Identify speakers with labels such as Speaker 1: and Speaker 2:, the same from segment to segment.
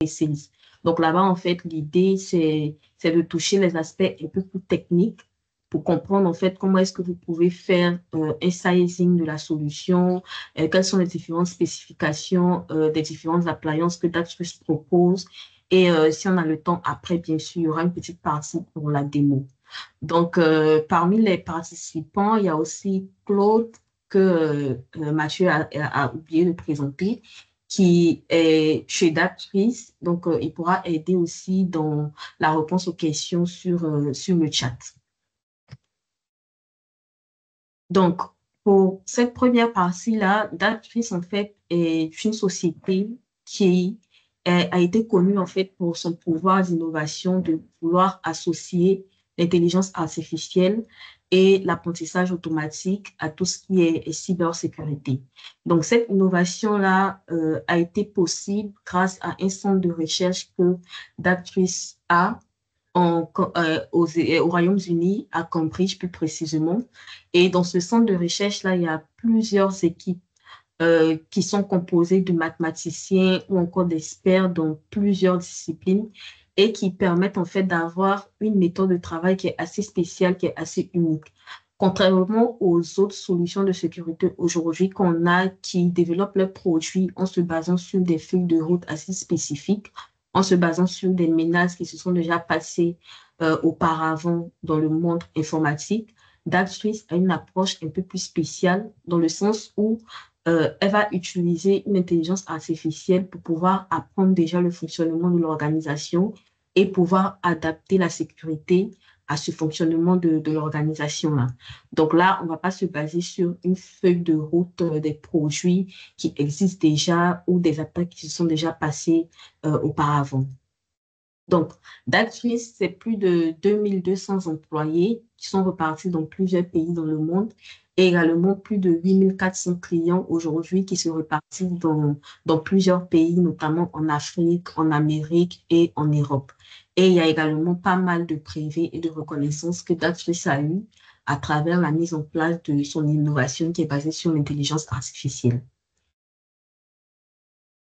Speaker 1: sales. Donc là-bas, en fait, l'idée, c'est de toucher les aspects un peu plus techniques pour comprendre, en fait, comment est-ce que vous pouvez faire un sizing de la solution, quelles sont les différentes spécifications des différentes appliances que Dactris propose. Et si on a le temps, après, bien sûr, il y aura une petite partie pour la démo. Donc, parmi les participants, il y a aussi Claude que Mathieu a oublié de présenter, qui est chez Dactris. Donc, il pourra aider aussi dans la réponse aux questions sur le chat. Donc, pour cette première partie-là, Dactris, en fait, est une société qui a été connue, en fait, pour son pouvoir d'innovation, de vouloir associer l'intelligence artificielle et l'apprentissage automatique à tout ce qui est cybersécurité. Donc, cette innovation-là a été possible grâce à un centre de recherche que Dactris a au Royaume-Uni, à Cambridge plus précisément. Et dans ce centre de recherche-là, il y a plusieurs équipes qui sont composées de mathématiciens ou encore d'experts dans plusieurs disciplines et qui permettent en fait d'avoir une méthode de travail qui est assez spéciale, qui est assez unique. Contrairement aux autres solutions de sécurité aujourd'hui qu'on a qui développent leurs produits en se basant sur des feuilles de route assez spécifiques, en se basant sur des menaces qui se sont déjà passées auparavant dans le monde informatique, Dactris a une approche un peu plus spéciale dans le sens où elle va utiliser une intelligence artificielle pour pouvoir apprendre déjà le fonctionnement de l'organisation et pouvoir adapter la sécurité à ce fonctionnement de l'organisation-là. Donc là, on ne va pas se baser sur une feuille de route des produits qui existent déjà ou des attaques qui se sont déjà passées auparavant. Donc, Dactris, c'est plus de 2200 employés qui sont repartis dans plusieurs pays dans le monde et également plus de 8400 clients aujourd'hui qui se répartissent dans plusieurs pays, notamment en Afrique, en Amérique et en Europe. Et il y a également pas mal de privés et de reconnaissances que Dactris a eu à travers la mise en place de son innovation qui est basée sur l'intelligence artificielle.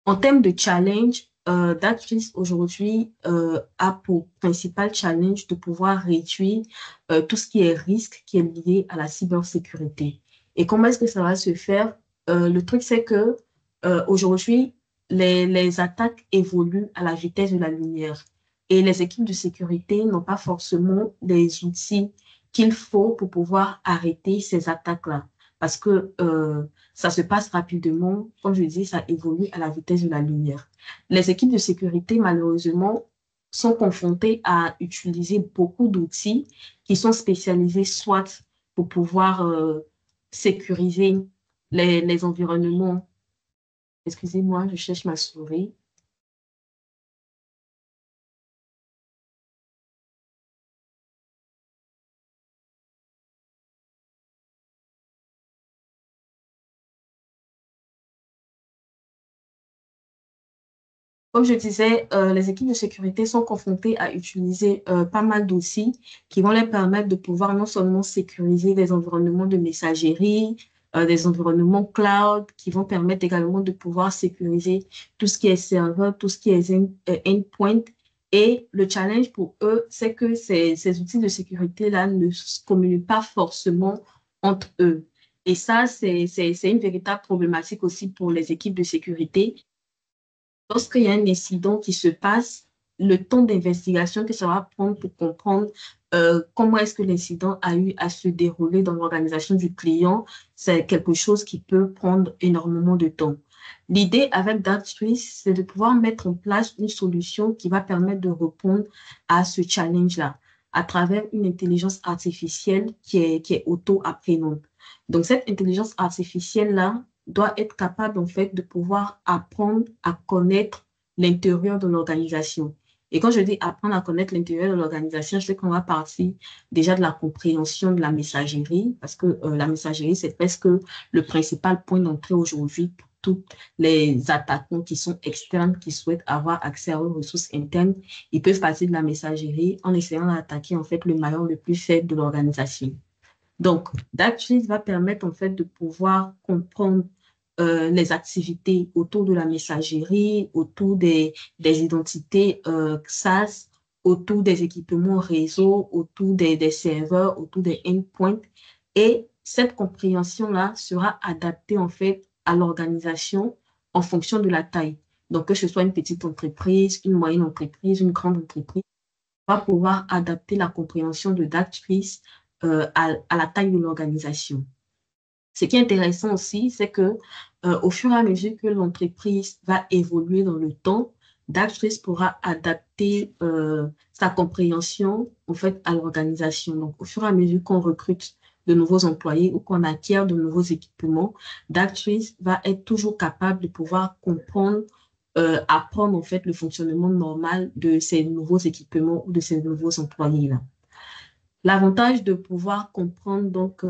Speaker 1: En termes de challenge, Dactris aujourd'hui a pour principal challenge de pouvoir réduire tout ce qui est risque qui est lié à la cybersécurité. Et comment est-ce que ça va se faire? Le truc, c'est que aujourd'hui, les attaques évoluent à la vitesse de la lumière et les équipes de sécurité n'ont pas forcément les outils qu'il faut pour pouvoir arrêter ces attaques-là. Parce que ça se passe rapidement. Comme je dis, ça évolue à la vitesse de la lumière. Les équipes de sécurité, malheureusement, sont confrontées à utiliser beaucoup d'outils qui sont spécialisés soit pour pouvoir sécuriser les environnements. Excusez-moi, je cherche ma souris. Comme je disais, les équipes de sécurité sont confrontées à utiliser pas mal d'outils qui vont leur permettre de pouvoir non seulement sécuriser des environnements de messagerie, des environnements cloud, qui vont permettre également de pouvoir sécuriser tout ce qui est serveur, tout ce qui est endpoint. Et le challenge pour eux, c'est que ces outils de sécurité-là ne se communiquent pas forcément entre eux. Et ça, c'est une véritable problématique aussi pour les équipes de sécurité lorsqu'il y a un incident qui se passe, le temps d'investigation que ça va prendre pour comprendre comment est-ce que l'incident a eu à se dérouler dans l'organisation du client, c'est quelque chose qui peut prendre énormément de temps. L'idée avec Dactris, c'est de pouvoir mettre en place une solution qui va permettre de répondre à ce challenge-là à travers une intelligence artificielle qui est auto-apprenante. Donc, cette intelligence artificielle-là, doit être capable, en fait, de pouvoir apprendre à connaître l'intérieur de l'organisation. Et quand je dis apprendre à connaître l'intérieur de l'organisation, je sais qu'on va partir déjà de la compréhension de la messagerie, parce que la messagerie, c'est presque le principal point d'entrée aujourd'hui pour tous les attaquants qui sont externes, qui souhaitent avoir accès aux ressources internes. Ils peuvent passer de la messagerie en essayant d'attaquer, en fait, le maillon le plus faible de l'organisation. Donc, Dactris va permettre en fait de pouvoir comprendre les activités autour de la messagerie, autour des identités SaaS, autour des équipements réseau, autour des serveurs, autour des endpoints. Et cette compréhension-là sera adaptée en fait à l'organisation en fonction de la taille. Donc, que ce soit une petite entreprise, une moyenne entreprise, une grande entreprise, on va pouvoir adapter la compréhension de Darktrace à la taille de l'organisation. Ce qui est intéressant aussi, c'est que au fur et à mesure que l'entreprise va évoluer dans le temps, Darktrace pourra adapter sa compréhension en fait à l'organisation. Donc, au fur et à mesure qu'on recrute de nouveaux employés ou qu'on acquiert de nouveaux équipements, Darktrace va être toujours capable de pouvoir comprendre, apprendre en fait le fonctionnement normal de ces nouveaux équipements ou de ces nouveaux employés-là. L'avantage de pouvoir comprendre donc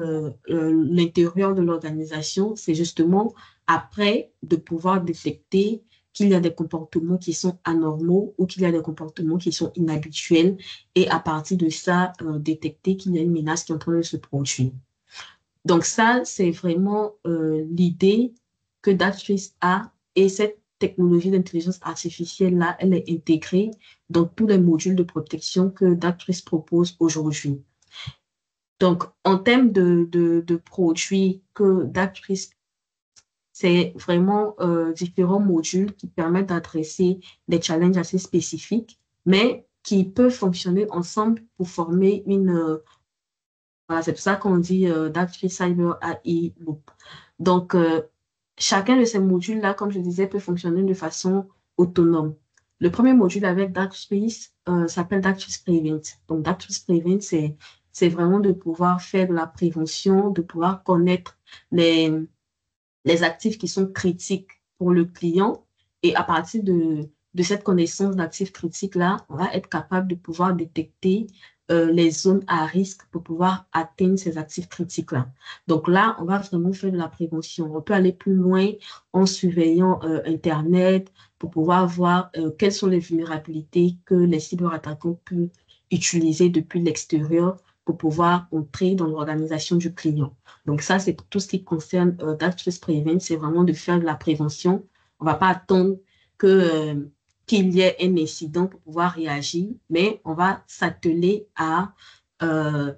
Speaker 1: l'intérieur de l'organisation, c'est justement après de pouvoir détecter qu'il y a des comportements qui sont anormaux ou qu'il y a des comportements qui sont inhabituels et à partir de ça, détecter qu'il y a une menace qui est en train de se produire. Donc ça, c'est vraiment l'idée que Darktrace a et cette technologie d'intelligence artificielle-là, elle est intégrée dans tous les modules de protection que Darktrace propose aujourd'hui. Donc, en termes de produits que Darktrace, c'est vraiment différents modules qui permettent d'adresser des challenges assez spécifiques, mais qui peuvent fonctionner ensemble pour former une... voilà, c'est pour ça qu'on dit Darktrace Cyber AI Loop. Donc, chacun de ces modules-là, comme je disais, peut fonctionner de façon autonome. Le premier module avec Darktrace s'appelle Darktrace Prevent. Donc, Darktrace Prevent, c'est vraiment de pouvoir faire de la prévention, de pouvoir connaître les actifs qui sont critiques pour le client. Et à partir de cette connaissance d'actifs critiques-là, on va être capable de pouvoir détecter les zones à risque pour pouvoir atteindre ces actifs critiques-là. Donc là, on va vraiment faire de la prévention. On peut aller plus loin en surveillant Internet pour pouvoir voir quelles sont les vulnérabilités que les cyberattaquants peuvent utiliser depuis l'extérieur pour pouvoir entrer dans l'organisation du client. Donc ça, c'est tout ce qui concerne Darktrace Prevent, c'est vraiment de faire de la prévention. On ne va pas attendre que qu'il y ait un incident pour pouvoir réagir, mais on va s'atteler à euh,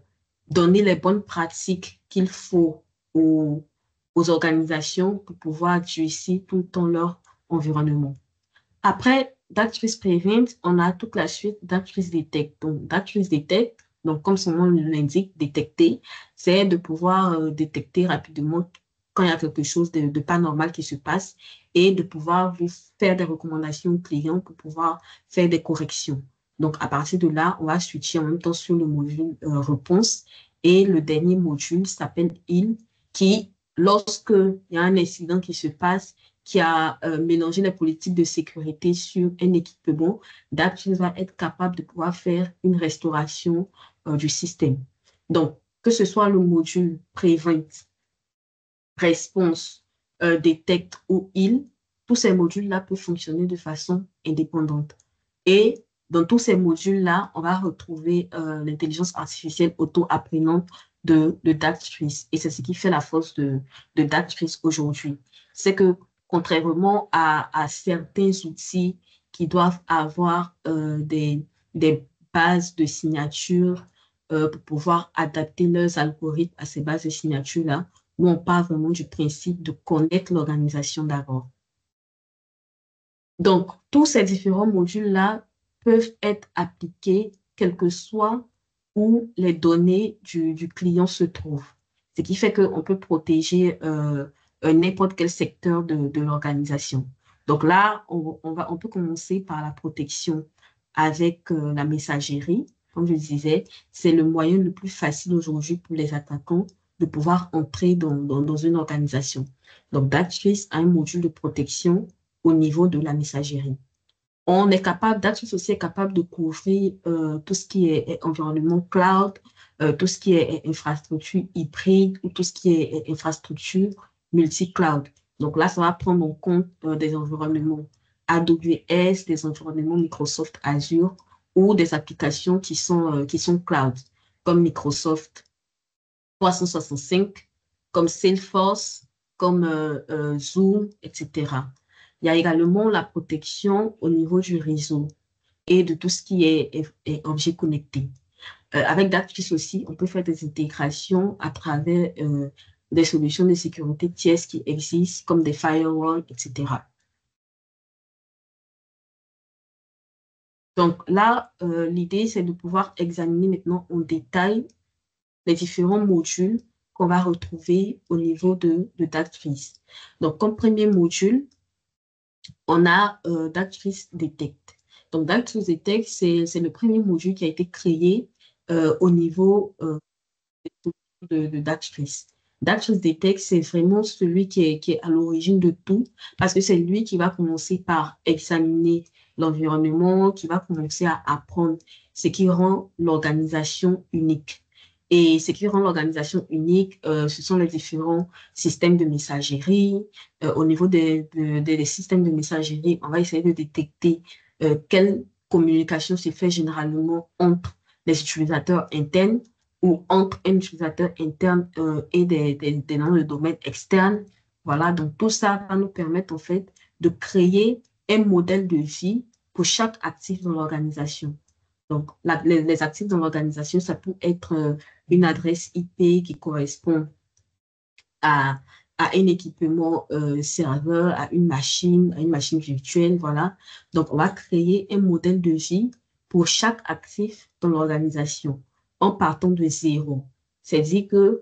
Speaker 1: donner les bonnes pratiques qu'il faut aux organisations pour pouvoir réussir tout le temps leur environnement. Après Darktrace Prevent, on a toute la suite Darktrace Detect. Donc, Darktrace Detect, donc comme son nom l'indique, détecter, c'est de pouvoir détecter rapidement quand il y a quelque chose de pas normal qui se passe et de pouvoir vous faire des recommandations aux clients pour pouvoir faire des corrections. Donc, à partir de là, on va switcher en même temps sur le module réponse et le dernier module s'appelle Heal qui, lorsque il y a un incident qui se passe, qui a mélangé les politiques de sécurité sur un équipement, Darktrace va être capable de pouvoir faire une restauration du système. Donc, que ce soit le module Prevent, Response, Detect ou Heal, tous ces modules-là peuvent fonctionner de façon indépendante. Et dans tous ces modules-là, on va retrouver l'intelligence artificielle auto-apprenante de Darktrace. Et c'est ce qui fait la force de Darktrace aujourd'hui. C'est que contrairement à certains outils qui doivent avoir des bases de signatures pour pouvoir adapter leurs algorithmes à ces bases de signatures-là, nous, on part vraiment du principe de connaître l'organisation d'abord. Donc, tous ces différents modules-là peuvent être appliqués, quel que soit où les données du client se trouvent. Ce qui fait qu'on peut protéger n'importe quel secteur de l'organisation. Donc là, on peut commencer par la protection avec la messagerie. Comme je disais, c'est le moyen le plus facile aujourd'hui pour les attaquants de pouvoir entrer dans une organisation. Donc, Darktrace a un module de protection au niveau de la messagerie. On est capable, Darktrace aussi est capable de couvrir tout ce qui est environnement cloud, tout ce qui est infrastructure hybride ou tout ce qui est infrastructure multi-cloud. Donc là, ça va prendre en compte des environnements AWS, des environnements Microsoft Azure ou des applications qui sont cloud, comme Microsoft 365, comme Salesforce, comme Zoom, etc. Il y a également la protection au niveau du réseau et de tout ce qui est objet connecté. Avec Darktrace aussi, on peut faire des intégrations à travers des solutions de sécurité tierces qui existent, comme des firewalls, etc. Donc là, l'idée, c'est de pouvoir examiner maintenant en détail les différents modules qu'on va retrouver au niveau de Darktrace. Donc, comme premier module, on a Darktrace Detect. Donc, Darktrace Detect, c'est le premier module qui a été créé au niveau de Darktrace. Darktrace Detect, c'est vraiment celui qui est à l'origine de tout, parce que c'est lui qui va commencer par examiner l'environnement, qui va commencer à apprendre ce qui rend l'organisation unique. Et ce qui rend l'organisation unique, ce sont les différents systèmes de messagerie. Au niveau des systèmes de messagerie, on va essayer de détecter quelle communication se fait généralement entre les utilisateurs internes ou entre un utilisateur interne et dans le domaine externe. Voilà, donc tout ça va nous permettre en fait de créer un modèle de vie pour chaque actif dans l'organisation. Donc, les actifs dans l'organisation, ça peut être une adresse IP qui correspond à, à un équipement serveur, à une machine virtuelle, voilà. Donc, on va créer un modèle de vie pour chaque actif dans l'organisation en partant de zéro. C'est-à-dire que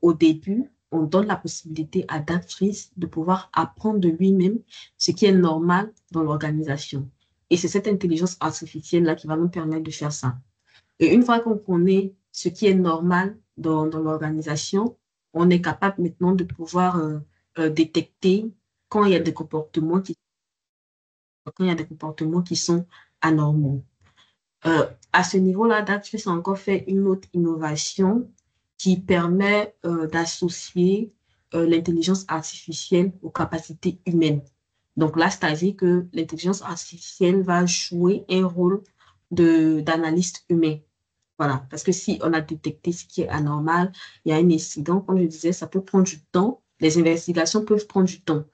Speaker 1: au début, on donne la possibilité à Darktrace de pouvoir apprendre de lui-même ce qui est normal dans l'organisation. Et c'est cette intelligence artificielle-là qui va nous permettre de faire ça. Et une fois qu'on connaît ce qui est normal dans l'organisation, on est capable maintenant de pouvoir détecter quand il y a des comportements quand il y a des comportements qui sont anormaux. À ce niveau-là, Darktrace a encore fait une autre innovation qui permet d'associer l'intelligence artificielle aux capacités humaines. Donc là, c'est-à-dire que l'intelligence artificielle va jouer un rôle d'analyste humain. Voilà, parce que si on a détecté ce qui est anormal, il y a un incident, comme je disais, ça peut prendre du temps. Les investigations peuvent prendre du temps.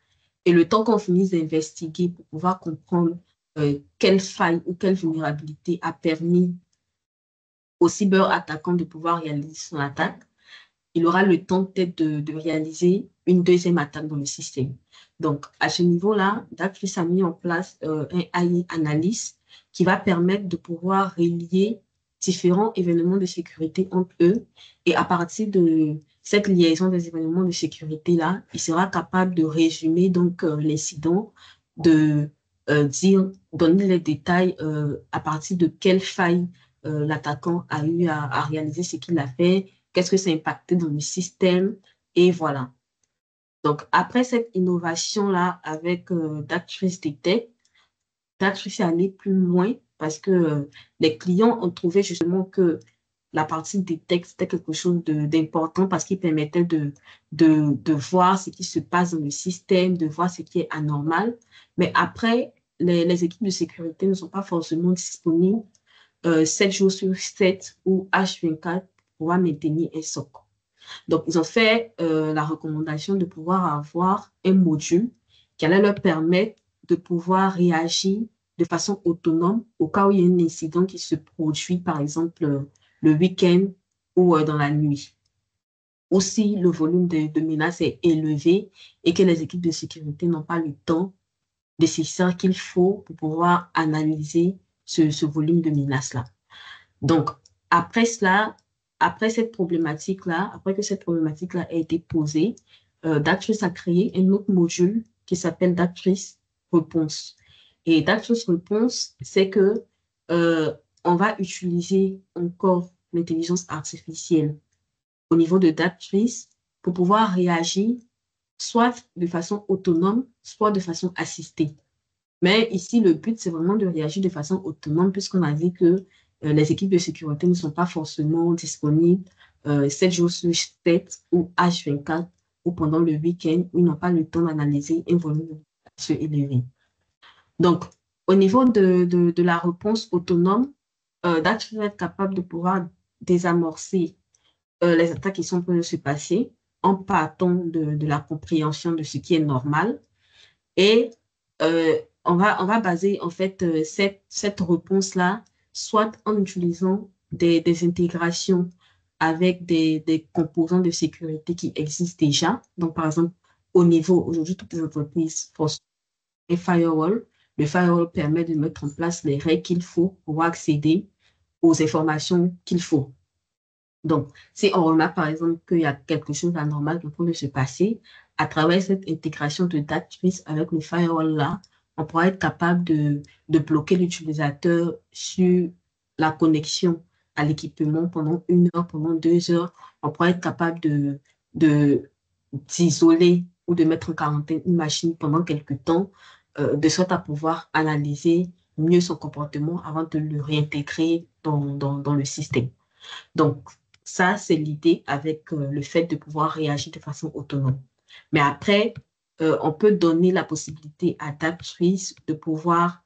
Speaker 1: Et le temps qu'on finisse d'investiguer pour pouvoir comprendre quelle faille ou quelle vulnérabilité a permis au cyberattaquant de pouvoir réaliser son attaque, il aura le temps peut-être de réaliser une deuxième attaque dans le système. Donc, à ce niveau-là, Darktrace a mis en place un AI analyst qui va permettre de pouvoir relier différents événements de sécurité entre eux. Et à partir de cette liaison des événements de sécurité-là, il sera capable de résumer donc l'incident, de donner les détails à partir de quelle faille l'attaquant a eu à réaliser ce qu'il a fait, qu'est-ce que ça a impacté dans le système, et voilà. Donc, après cette innovation-là avec Darktrace Detect, Darktrace est allé plus loin parce que les clients ont trouvé justement que la partie Detect, c'était quelque chose d'important parce qu'il permettait de voir ce qui se passe dans le système, de voir ce qui est anormal. Mais après, les équipes de sécurité ne sont pas forcément disponibles 7 jours sur 7 ou H24 pour pouvoir maintenir un socle. Donc, ils ont fait la recommandation de pouvoir avoir un module qui allait leur permettre de pouvoir réagir de façon autonome au cas où il y a un incident qui se produit, par exemple, le week-end ou dans la nuit. Aussi, le volume de menaces est élevé et que les équipes de sécurité n'ont pas le temps nécessaire qu'il faut pour pouvoir analyser ce volume de menaces-là. Donc, après cela, après cette problématique-là, après que cette problématique-là a été posée, Darktrace a créé un autre module qui s'appelle Darktrace Réponse. Et Darktrace Réponse, c'est que on va utiliser encore l'intelligence artificielle au niveau de Darktrace pour pouvoir réagir soit de façon autonome, soit de façon assistée. Mais ici, le but, c'est vraiment de réagir de façon autonome, puisqu'on a dit que les équipes de sécurité ne sont pas forcément disponibles 7 jours sur 7 ou H24 ou pendant le week-end où ils n'ont pas le temps d'analyser un volume de élevé. Donc, au niveau de la réponse autonome, Darktrace va être capable de pouvoir désamorcer les attaques qui sont en train de se passer en partant de la compréhension de ce qui est normal. Et on va baser en fait cette réponse-là, soit en utilisant des intégrations avec des composants de sécurité qui existent déjà. Donc, par exemple, au niveau, aujourd'hui, toutes les entreprises font un firewall. Le firewall permet de mettre en place les règles qu'il faut pour pouvoir accéder aux informations qu'il faut. Donc, si on remarque par exemple qu'il y a quelque chose d'anormal qui peut se passer, à travers cette intégration de Darktrace avec le firewall là, on pourra être capable de bloquer l'utilisateur sur la connexion à l'équipement pendant 1 heure, pendant 2 heures. On pourra être capable d'isoler ou de mettre en quarantaine une machine pendant quelques temps, de sorte à pouvoir analyser mieux son comportement avant de le réintégrer dans le système. Donc, ça, c'est l'idée avec le fait de pouvoir réagir de façon autonome. Mais après, on peut donner la possibilité à Darktrace de pouvoir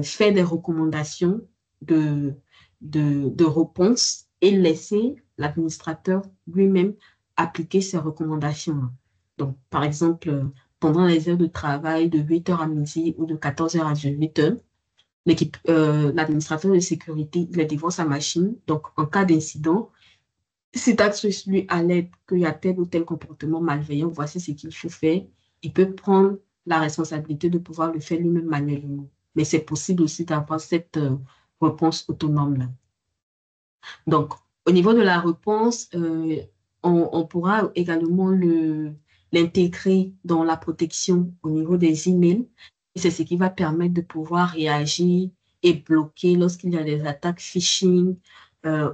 Speaker 1: faire des recommandations de, de réponses et laisser l'administrateur lui-même appliquer ces recommandations. Donc, par exemple, pendant les heures de travail de 8 heures à midi ou de 14 heures à 18 heures, l'administrateur de sécurité, il est devant sa machine. Donc, en cas d'incident, si Darktrace lui alerte qu'il y a tel ou tel comportement malveillant, voici ce qu'il faut faire. Il peut prendre la responsabilité de pouvoir le faire lui-même manuellement. Mais c'est possible aussi d'avoir cette réponse autonome-là. Donc, au niveau de la réponse, on pourra également l'intégrer dans la protection au niveau des emails. Et c'est ce qui va permettre de pouvoir réagir et bloquer lorsqu'il y a des attaques phishing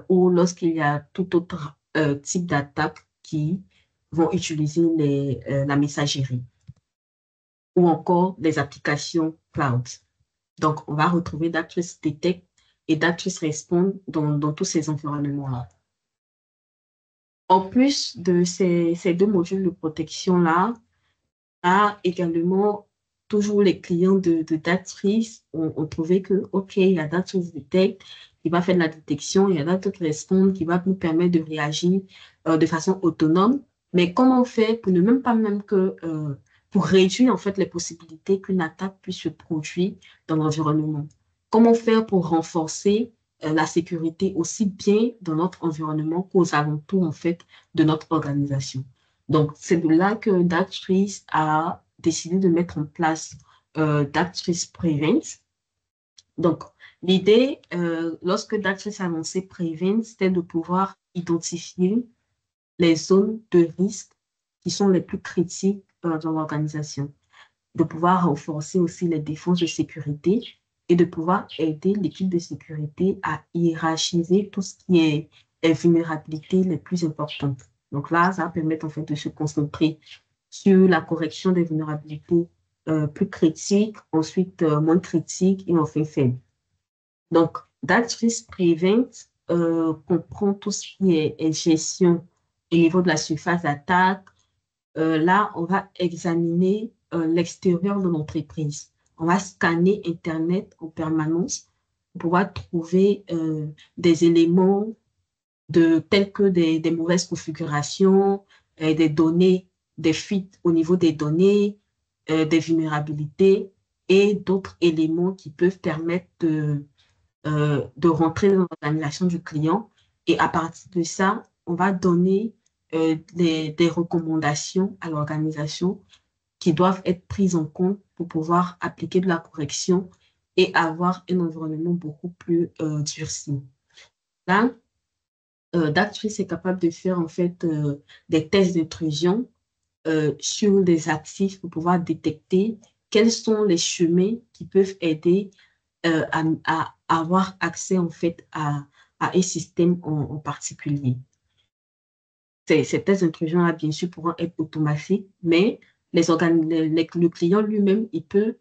Speaker 1: ou lorsqu'il y a tout autre type d'attaque qui vont utiliser la messagerie ou encore les applications cloud. Donc, on va retrouver Darktrace Detect et Darktrace Respond dans tous ces environnements-là. En plus de ces deux modules de protection-là, a également toujours les clients de Darktrace ont trouvé que, OK, il y a Darktrace Detect qui va faire de la détection, il y a Darktrace Respond qui va nous permettre de réagir de façon autonome. Mais comment on fait pour ne même pas même que, pour réduire en fait les possibilités qu'une attaque puisse se produire dans l'environnement? Comment faire pour renforcer la sécurité aussi bien dans notre environnement qu'aux alentours en fait de notre organisation? Donc, c'est de là que Darktrace a décidé de mettre en place Darktrace Prevent. Donc, l'idée, lorsque Darktrace a lancé Prevent, c'était de pouvoir identifier les zones de risque qui sont les plus critiques dans l'organisation, de pouvoir renforcer aussi les défenses de sécurité et de pouvoir aider l'équipe de sécurité à hiérarchiser tout ce qui est les vulnérabilités les plus importantes. Donc là, ça va permettre en fait de se concentrer sur la correction des vulnérabilités plus critiques, ensuite moins critiques et enfin faibles. Donc, Darktrace Prevent comprend tout ce qui est gestion au niveau de la surface d'attaque. Là, on va examiner l'extérieur de l'entreprise. On va scanner Internet en permanence pour pouvoir trouver des éléments tels que des mauvaises configurations, des données, des fuites au niveau des données, des vulnérabilités et d'autres éléments qui peuvent permettre de rentrer dans l'organisation du client. Et à partir de ça, on va donner des recommandations à l'organisation qui doivent être prises en compte pour pouvoir appliquer de la correction et avoir un environnement beaucoup plus durci. Là, Darktrace est capable de faire en fait des tests d'intrusion sur des actifs pour pouvoir détecter quels sont les chemins qui peuvent aider à avoir accès en fait à un système en particulier. Ces tests d'intrusion-là, bien sûr, pourront être automatiques, mais le client lui-même, il peut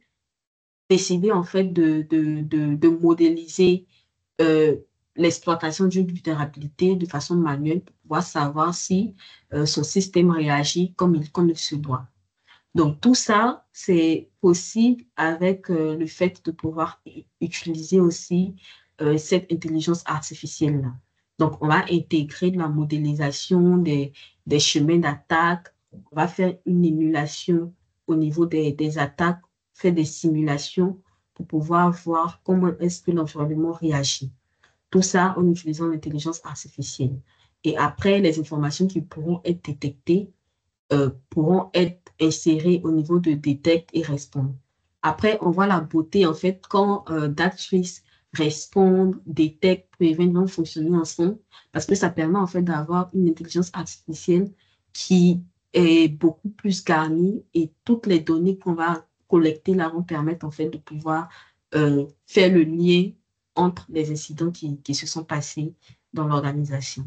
Speaker 1: décider en fait de modéliser euh, l'exploitation d'une vulnérabilité de façon manuelle pour pouvoir savoir si son système réagit comme il se doit. Donc, tout ça, c'est possible avec le fait de pouvoir utiliser aussi cette intelligence artificielle-là. Donc, on va intégrer de la modélisation des chemins d'attaque. On va faire une émulation au niveau des attaques, faire des simulations pour pouvoir voir comment est-ce que l'environnement réagit. Tout ça en utilisant l'intelligence artificielle. Et après, les informations qui pourront être détectées pourront être insérées au niveau de détecte et répondre. Après, on voit la beauté, en fait, quand Darktrace répond, détecte, prévient, vont fonctionner ensemble, parce que ça permet, en fait, d'avoir une intelligence artificielle qui est beaucoup plus garnie et toutes les données qu'on va collecter là vont permettre, en fait, de pouvoir faire le lien entre les incidents qui se sont passés dans l'organisation.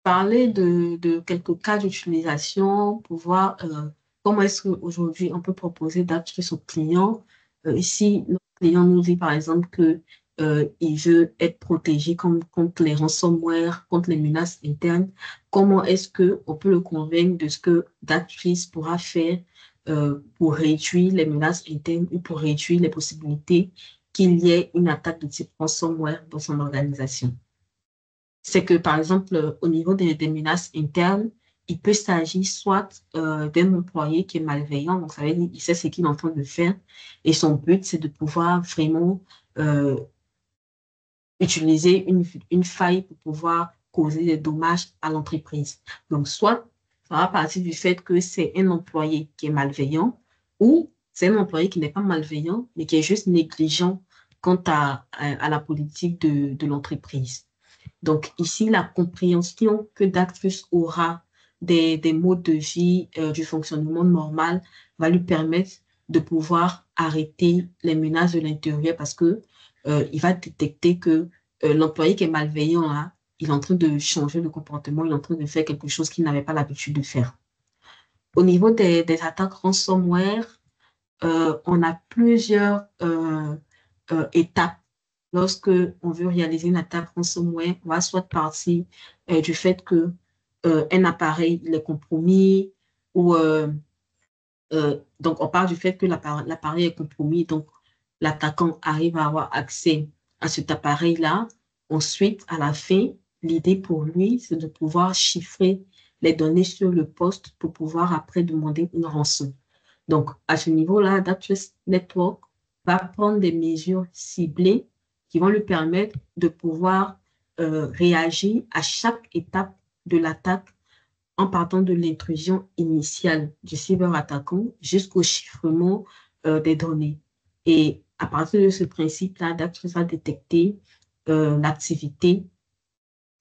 Speaker 1: Parler de quelques cas d'utilisation pour voir comment est-ce qu'aujourd'hui on peut proposer d'appuyer aux clients. Ici, notre client nous dit par exemple que il veut être protégé contre les ransomware, contre les menaces internes. Comment est-ce que on peut le convaincre de ce que Darktrace pourra faire pour réduire les menaces internes ou pour réduire les possibilités qu'il y ait une attaque de type ransomware dans son organisation? C'est que, par exemple, au niveau des menaces internes, il peut s'agir soit d'un employé qui est malveillant, donc ça veut dire qu'il sait ce qu'il est en train de faire, et son but, c'est de pouvoir vraiment euh, utiliser une faille pour pouvoir causer des dommages à l'entreprise. Donc, soit ça va partir du fait que c'est un employé qui est malveillant, ou c'est un employé qui n'est pas malveillant, mais qui est juste négligent quant à la politique de l'entreprise. Donc, ici, la compréhension que Dactus aura des modes de vie, du fonctionnement normal, va lui permettre de pouvoir arrêter les menaces de l'intérieur parce que il va détecter que l'employé qui est malveillant, là, il est en train de changer de comportement, il est en train de faire quelque chose qu'il n'avait pas l'habitude de faire. Au niveau des attaques ransomware, on a plusieurs étapes lorsque on veut réaliser une attaque ransomware. On va soit partir du fait que un appareil il est compromis ou donc on part du fait que l'appareil est compromis, donc l'attaquant arrive à avoir accès à cet appareil-là. Ensuite, à la fin, l'idée pour lui, c'est de pouvoir chiffrer les données sur le poste pour pouvoir après demander une rançon. Donc, à ce niveau-là, Darktrace Network va prendre des mesures ciblées qui vont lui permettre de pouvoir réagir à chaque étape de l'attaque en partant de l'intrusion initiale du cyberattaquant jusqu'au chiffrement des données. Et à partir de ce principe-là, Darktrace va détecter l'activité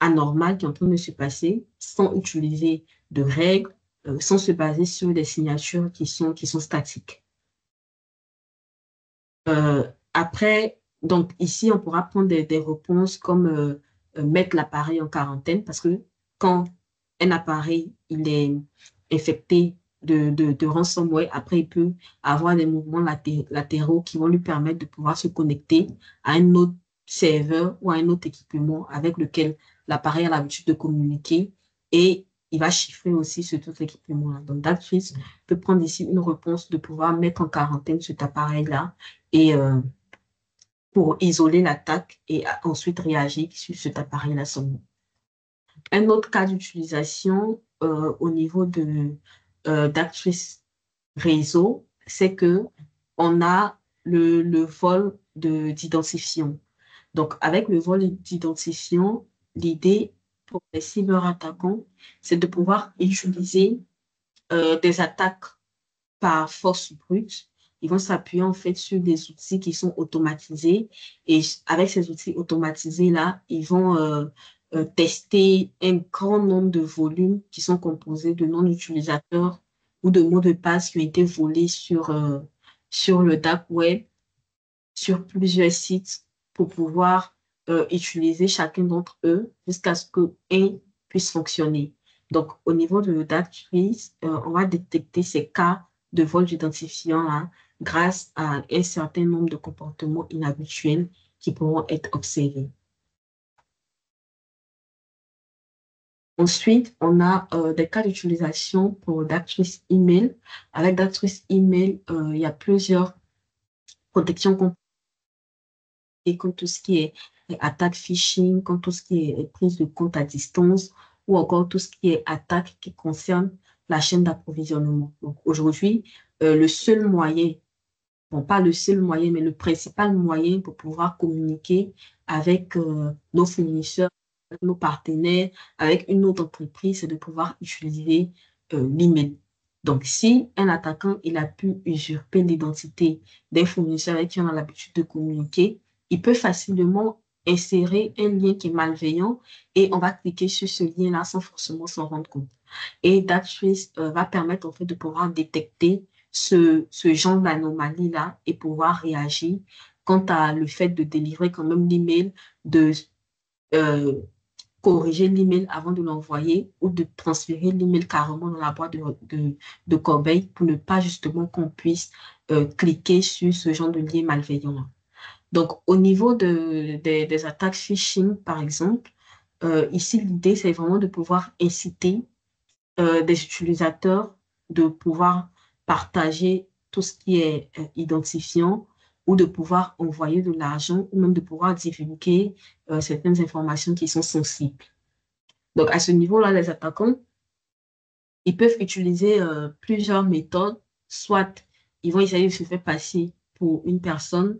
Speaker 1: anormale qui est en train de se passer sans utiliser de règles, sans se baser sur des signatures qui sont statiques. Après, donc ici, on pourra prendre des réponses comme mettre l'appareil en quarantaine parce que quand un appareil il est infecté de ransomware, après, il peut avoir des mouvements latéraux qui vont lui permettre de pouvoir se connecter à un autre serveur ou à un autre équipement avec lequel l'appareil a l'habitude de communiquer et il va chiffrer aussi sur tout l'équipement-là. Donc, Darktrace peut prendre ici une réponse de pouvoir mettre en quarantaine cet appareil-là et pour isoler l'attaque et ensuite réagir sur cet appareil-là seulement. Un autre cas d'utilisation au niveau d'actrice réseau, c'est que on a le vol d'identifiant. Donc, avec le vol d'identifiant, l'idée pour les cyberattaquants, c'est de pouvoir utiliser des attaques par force brute. Ils vont s'appuyer en fait sur des outils qui sont automatisés et avec ces outils automatisés-là, ils vont tester un grand nombre de volumes qui sont composés de noms d'utilisateurs ou de mots de passe qui ont été volés sur le dark web, sur plusieurs sites pour pouvoir utiliser chacun d'entre eux jusqu'à ce qu'un puisse fonctionner. Donc, au niveau de Darktrace, on va détecter ces cas de vol d'identifiant là grâce à un certain nombre de comportements inhabituels qui pourront être observés. Ensuite, on a des cas d'utilisation pour Darktrace Email. Avec Darktrace Email, il y a plusieurs protections comme tout ce qui est attaque phishing, comme tout ce qui est prise de compte à distance, ou encore tout ce qui est attaque qui concerne la chaîne d'approvisionnement. Donc aujourd'hui, le seul moyen, bon, pas le seul moyen, mais le principal moyen pour pouvoir communiquer avec nos fournisseurs, avec nos partenaires, avec une autre entreprise, c'est de pouvoir utiliser l'email. Donc, si un attaquant, il a pu usurper l'identité d'un fournisseur avec qui on a l'habitude de communiquer, il peut facilement insérer un lien qui est malveillant et on va cliquer sur ce lien-là sans forcément s'en rendre compte. Et Darktrace va permettre en fait de pouvoir détecter ce genre d'anomalie-là et pouvoir réagir quant à le fait de délivrer quand même l'email, de euh, corriger l'email avant de l'envoyer ou de transférer l'email carrément dans la boîte de corbeille pour ne pas justement qu'on puisse cliquer sur ce genre de lien malveillant. Donc, au niveau des attaques phishing, par exemple, ici, l'idée, c'est vraiment de pouvoir inciter des utilisateurs de pouvoir partager tout ce qui est identifiant ou de pouvoir envoyer de l'argent ou même de pouvoir divulguer certaines informations qui sont sensibles. Donc, à ce niveau-là, les attaquants, ils peuvent utiliser plusieurs méthodes. Soit ils vont essayer de se faire passer pour une personne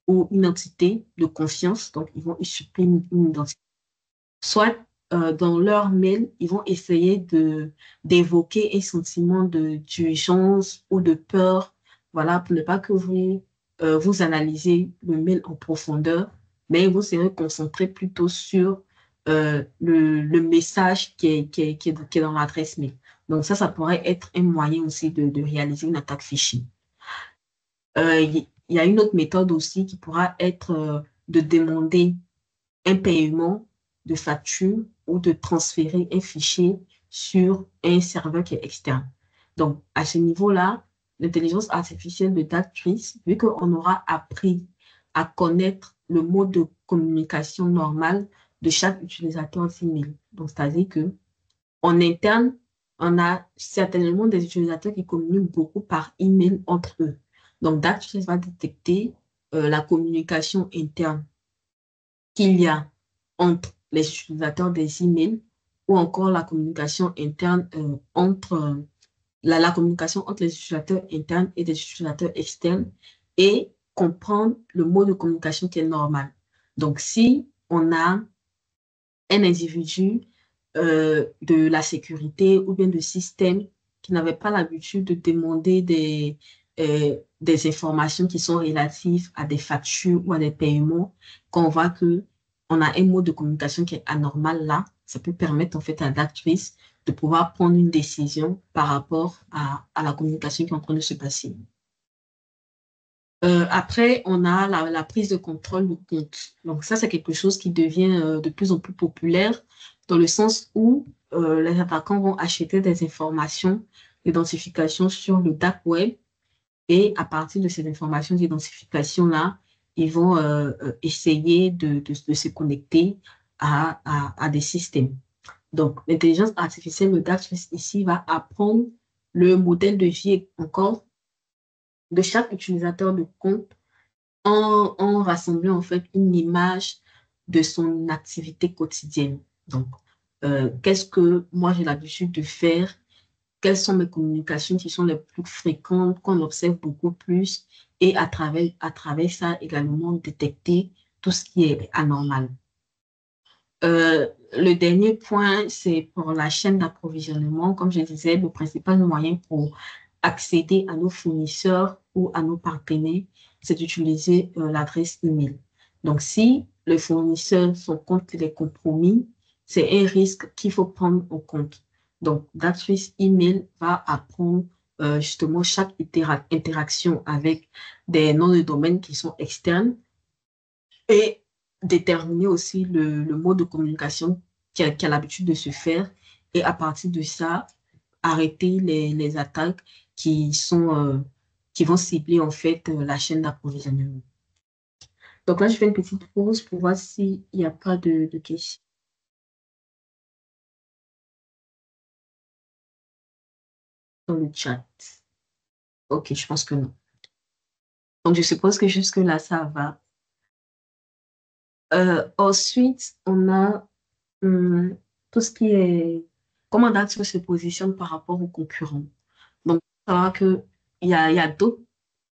Speaker 1: ou une entité de confiance. Donc, ils vont usurper une identité. Soit dans leur mail, ils vont essayer d'évoquer un sentiment d'urgence ou de peur, voilà, pour ne pas que vous analysez le mail en profondeur, mais vous serez concentré plutôt sur le message qui est dans l'adresse mail. Donc ça pourrait être un moyen aussi de réaliser une attaque phishing. Il y a une autre méthode aussi qui pourra être de demander un paiement de facture ou de transférer un fichier sur un serveur qui est externe. Donc, à ce niveau-là, l'intelligence artificielle de Darktrace, vu qu'on aura appris à connaître le mode de communication normal de chaque utilisateur d'email. Donc, c'est-à-dire que en interne, on a certainement des utilisateurs qui communiquent beaucoup par email entre eux. Donc, Darktrace va détecter la communication interne qu'il y a entre les utilisateurs des emails ou encore la communication interne entre la communication entre les utilisateurs internes et des utilisateurs externes et comprendre le mode de communication qui est normal. Donc, si on a un individu de la sécurité ou bien de système qui n'avait pas l'habitude de demander des informations qui sont relatives à des factures ou à des paiements, qu'on voit que on a un mode de communication qui est anormal là, ça peut permettre en fait à l'actrice de pouvoir prendre une décision par rapport à la communication qui est en train de se passer. Après, on a la prise de contrôle du compte. Donc ça, c'est quelque chose qui devient de plus en plus populaire dans le sens où les attaquants vont acheter des informations d'identification sur le dark web et à partir de ces informations d'identification-là, ils vont essayer de se connecter à des systèmes. Donc, l'intelligence artificielle, le dark web ici, va apprendre le modèle de vie encore de chaque utilisateur de compte en rassemblant en fait une image de son activité quotidienne. Donc, qu'est-ce que moi j'ai l'habitude de faire? Quelles sont mes communications qui sont les plus fréquentes, qu'on observe beaucoup plus, et à travers ça également détecter tout ce qui est anormal. Le dernier point, c'est pour la chaîne d'approvisionnement. Comme je disais, le principal moyen pour accéder à nos fournisseurs ou à nos partenaires, c'est d'utiliser l'adresse email. Donc, si le fournisseur, son compte est compromis, c'est un risque qu'il faut prendre en compte. Donc, Darktrace Email va apprendre justement chaque interaction avec des noms de domaine qui sont externes et déterminer aussi le mode de communication qui a l'habitude de se faire et à partir de ça, arrêter les attaques qui vont cibler en fait la chaîne d'approvisionnement. Donc là, je fais une petite pause pour voir s'il n'y a pas de questions dans le chat. Ok, je pense que non. Donc je suppose que jusque-là, ça va. Ensuite, on a tout ce qui est comment Darktrace se positionne par rapport aux concurrents. Donc, ça va que il y a d'autres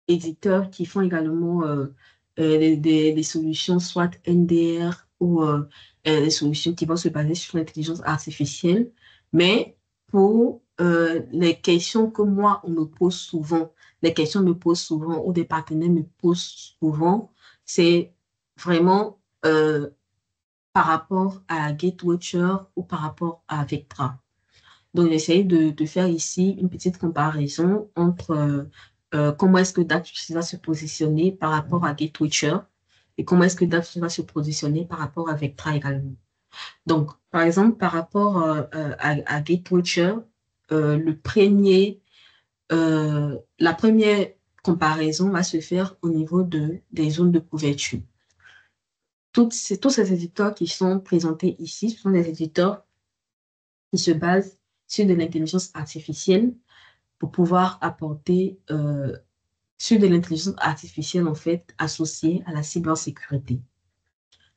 Speaker 1: éditeurs qui font également des solutions, soit NDR ou des solutions qui vont se baser sur l'intelligence artificielle. Mais pour les questions que moi, on me pose souvent, les questions me posent souvent ou des partenaires me posent souvent, c'est vraiment par rapport à GateWatcher ou par rapport à Vectra. Donc, j'essaie de faire ici une petite comparaison entre comment est-ce que Dax va se positionner par rapport à GateWatcher et comment est-ce que Dax va se positionner par rapport à Vectra également. Donc, par exemple, par rapport à GateWatcher, la première comparaison va se faire au niveau des zones de couverture. Tous ces éditeurs qui sont présentés ici, ce sont des éditeurs qui se basent sur de l'intelligence artificielle pour pouvoir apporter sur de l'intelligence artificielle en fait associée à la cybersécurité.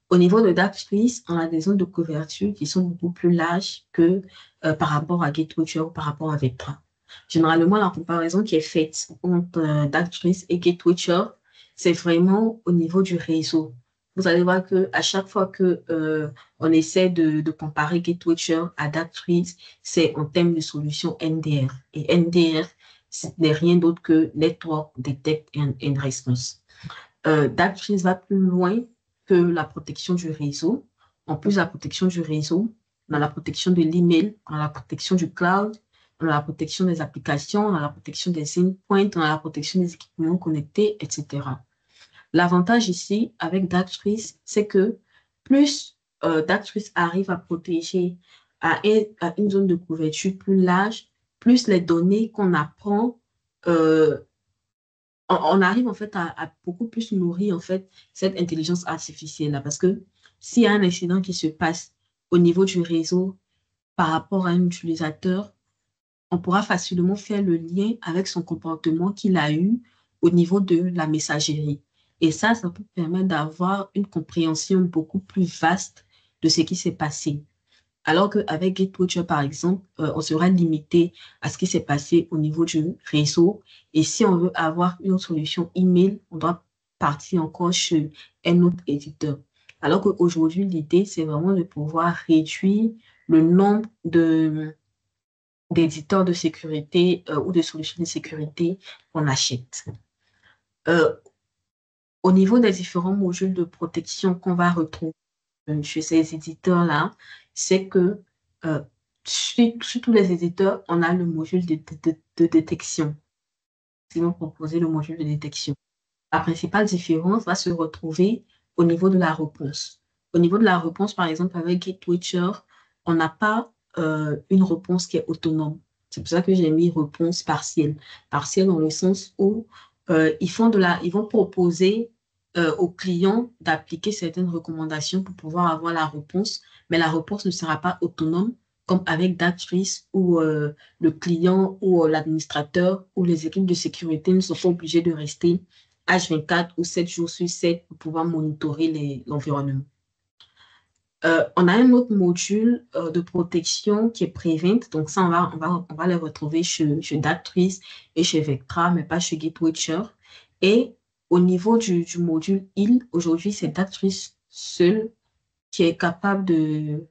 Speaker 1: Au niveau de Darktrace, on a des zones de couverture qui sont beaucoup plus larges que par rapport à GateWatcher ou par rapport à Vectra. Généralement, la comparaison qui est faite entre Darktrace et GateWatcher, c'est vraiment au niveau du réseau. Vous allez voir que à chaque fois que on essaie de comparer GateWatcher à Darktrace, c'est en termes de solution NDR. Et NDR, ce n'est rien d'autre que Network Detect and Response. Darktrace va plus loin que la protection du réseau. En plus de la protection du réseau, on a la protection de l'email, on a la protection du cloud, on a la protection des applications, on a la protection des endpoints, on a la protection des équipements connectés, etc. L'avantage ici avec Darktrace, c'est que plus Darktrace arrive à protéger à une zone de couverture plus large, plus les données qu'on apprend euh, on arrive en fait à beaucoup plus nourrir en fait cette intelligence artificielle là parce que s'il y a un incident qui se passe au niveau du réseau par rapport à un utilisateur, on pourra facilement faire le lien avec son comportement qu'il a eu au niveau de la messagerie. Et ça peut permettre d'avoir une compréhension beaucoup plus vaste de ce qui s'est passé. Alors qu'avec GateWatcher, par exemple, on sera limité à ce qui s'est passé au niveau du réseau. Et si on veut avoir une autre solution email, on doit partir encore chez un autre éditeur. Alors qu'aujourd'hui, l'idée, c'est vraiment de pouvoir réduire le nombre d'éditeurs de sécurité ou de solutions de sécurité qu'on achète. Euh, Au niveau des différents modules de protection qu'on va retrouver chez ces éditeurs-là, c'est que euh, sur tous les éditeurs, on a le module de détection. Ils vont proposer le module de détection. La principale différence va se retrouver au niveau de la réponse. Au niveau de la réponse, par exemple, avec GateWatcher, on n'a pas une réponse qui est autonome. C'est pour ça que j'ai mis réponse partielle. Partielle dans le sens où ils vont proposer aux clients d'appliquer certaines recommandations pour pouvoir avoir la réponse, mais la réponse ne sera pas autonome comme avec Darktrace où le client ou l'administrateur ou les équipes de sécurité ne sont pas obligés de rester H24 ou 7 jours sur 7 pour pouvoir monitorer l'environnement. On a un autre module de protection qui est Prevent. Donc, ça, on va les retrouver chez Darktrace et chez Vectra, mais pas chez GateWatcher. Et au niveau du module Heal, aujourd'hui, c'est Darktrace seul qui est capable de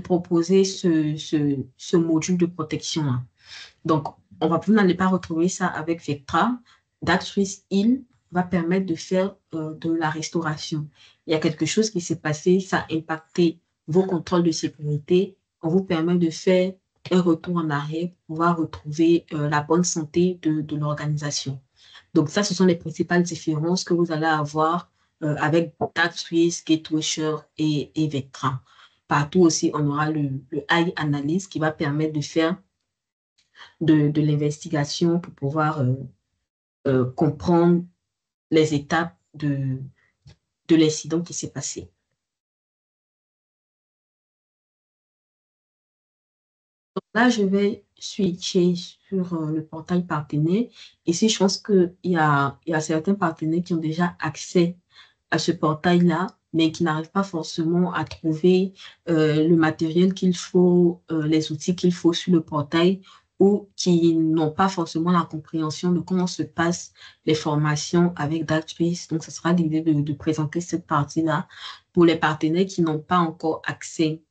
Speaker 1: proposer ce module de protection-là. Donc, vous n'allez pas retrouver ça avec Vectra. Darktrace Heal va permettre de faire de la restauration. Il y a quelque chose qui s'est passé, ça a impacté vos contrôles de sécurité. On vous permet de faire un retour en arrière pour pouvoir retrouver la bonne santé de l'organisation. Donc, ça, ce sont les principales différences que vous allez avoir avec Darktrace, GateWatcher et Vectra. Partout aussi, on aura le Eye Analyst qui va permettre de faire de l'investigation pour pouvoir comprendre les étapes de l'incident qui s'est passé. Donc là, je vais switcher sur le portail partenaire. Ici, je pense qu'il y a certains partenaires qui ont déjà accès à ce portail-là, mais qui n'arrivent pas forcément à trouver le matériel qu'il faut, les outils qu'il faut sur le portail, ou qui n'ont pas forcément la compréhension de comment se passent les formations avec Dactris. Donc, ce sera l'idée de présenter cette partie-là pour les partenaires qui n'ont pas encore accès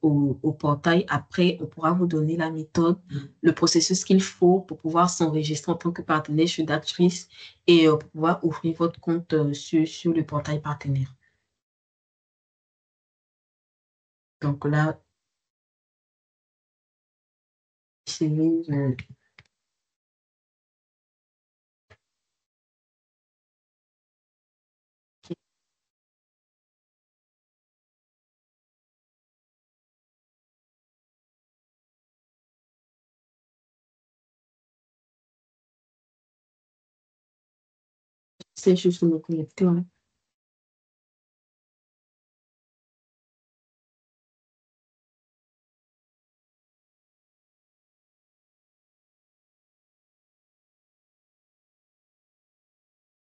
Speaker 1: au portail. Après, on pourra vous donner la méthode, le processus qu'il faut pour pouvoir s'enregistrer en tant que partenaire chez Dactris et pour pouvoir ouvrir votre compte sur le portail partenaire. Donc là, c'est juste me connecter. Ouais.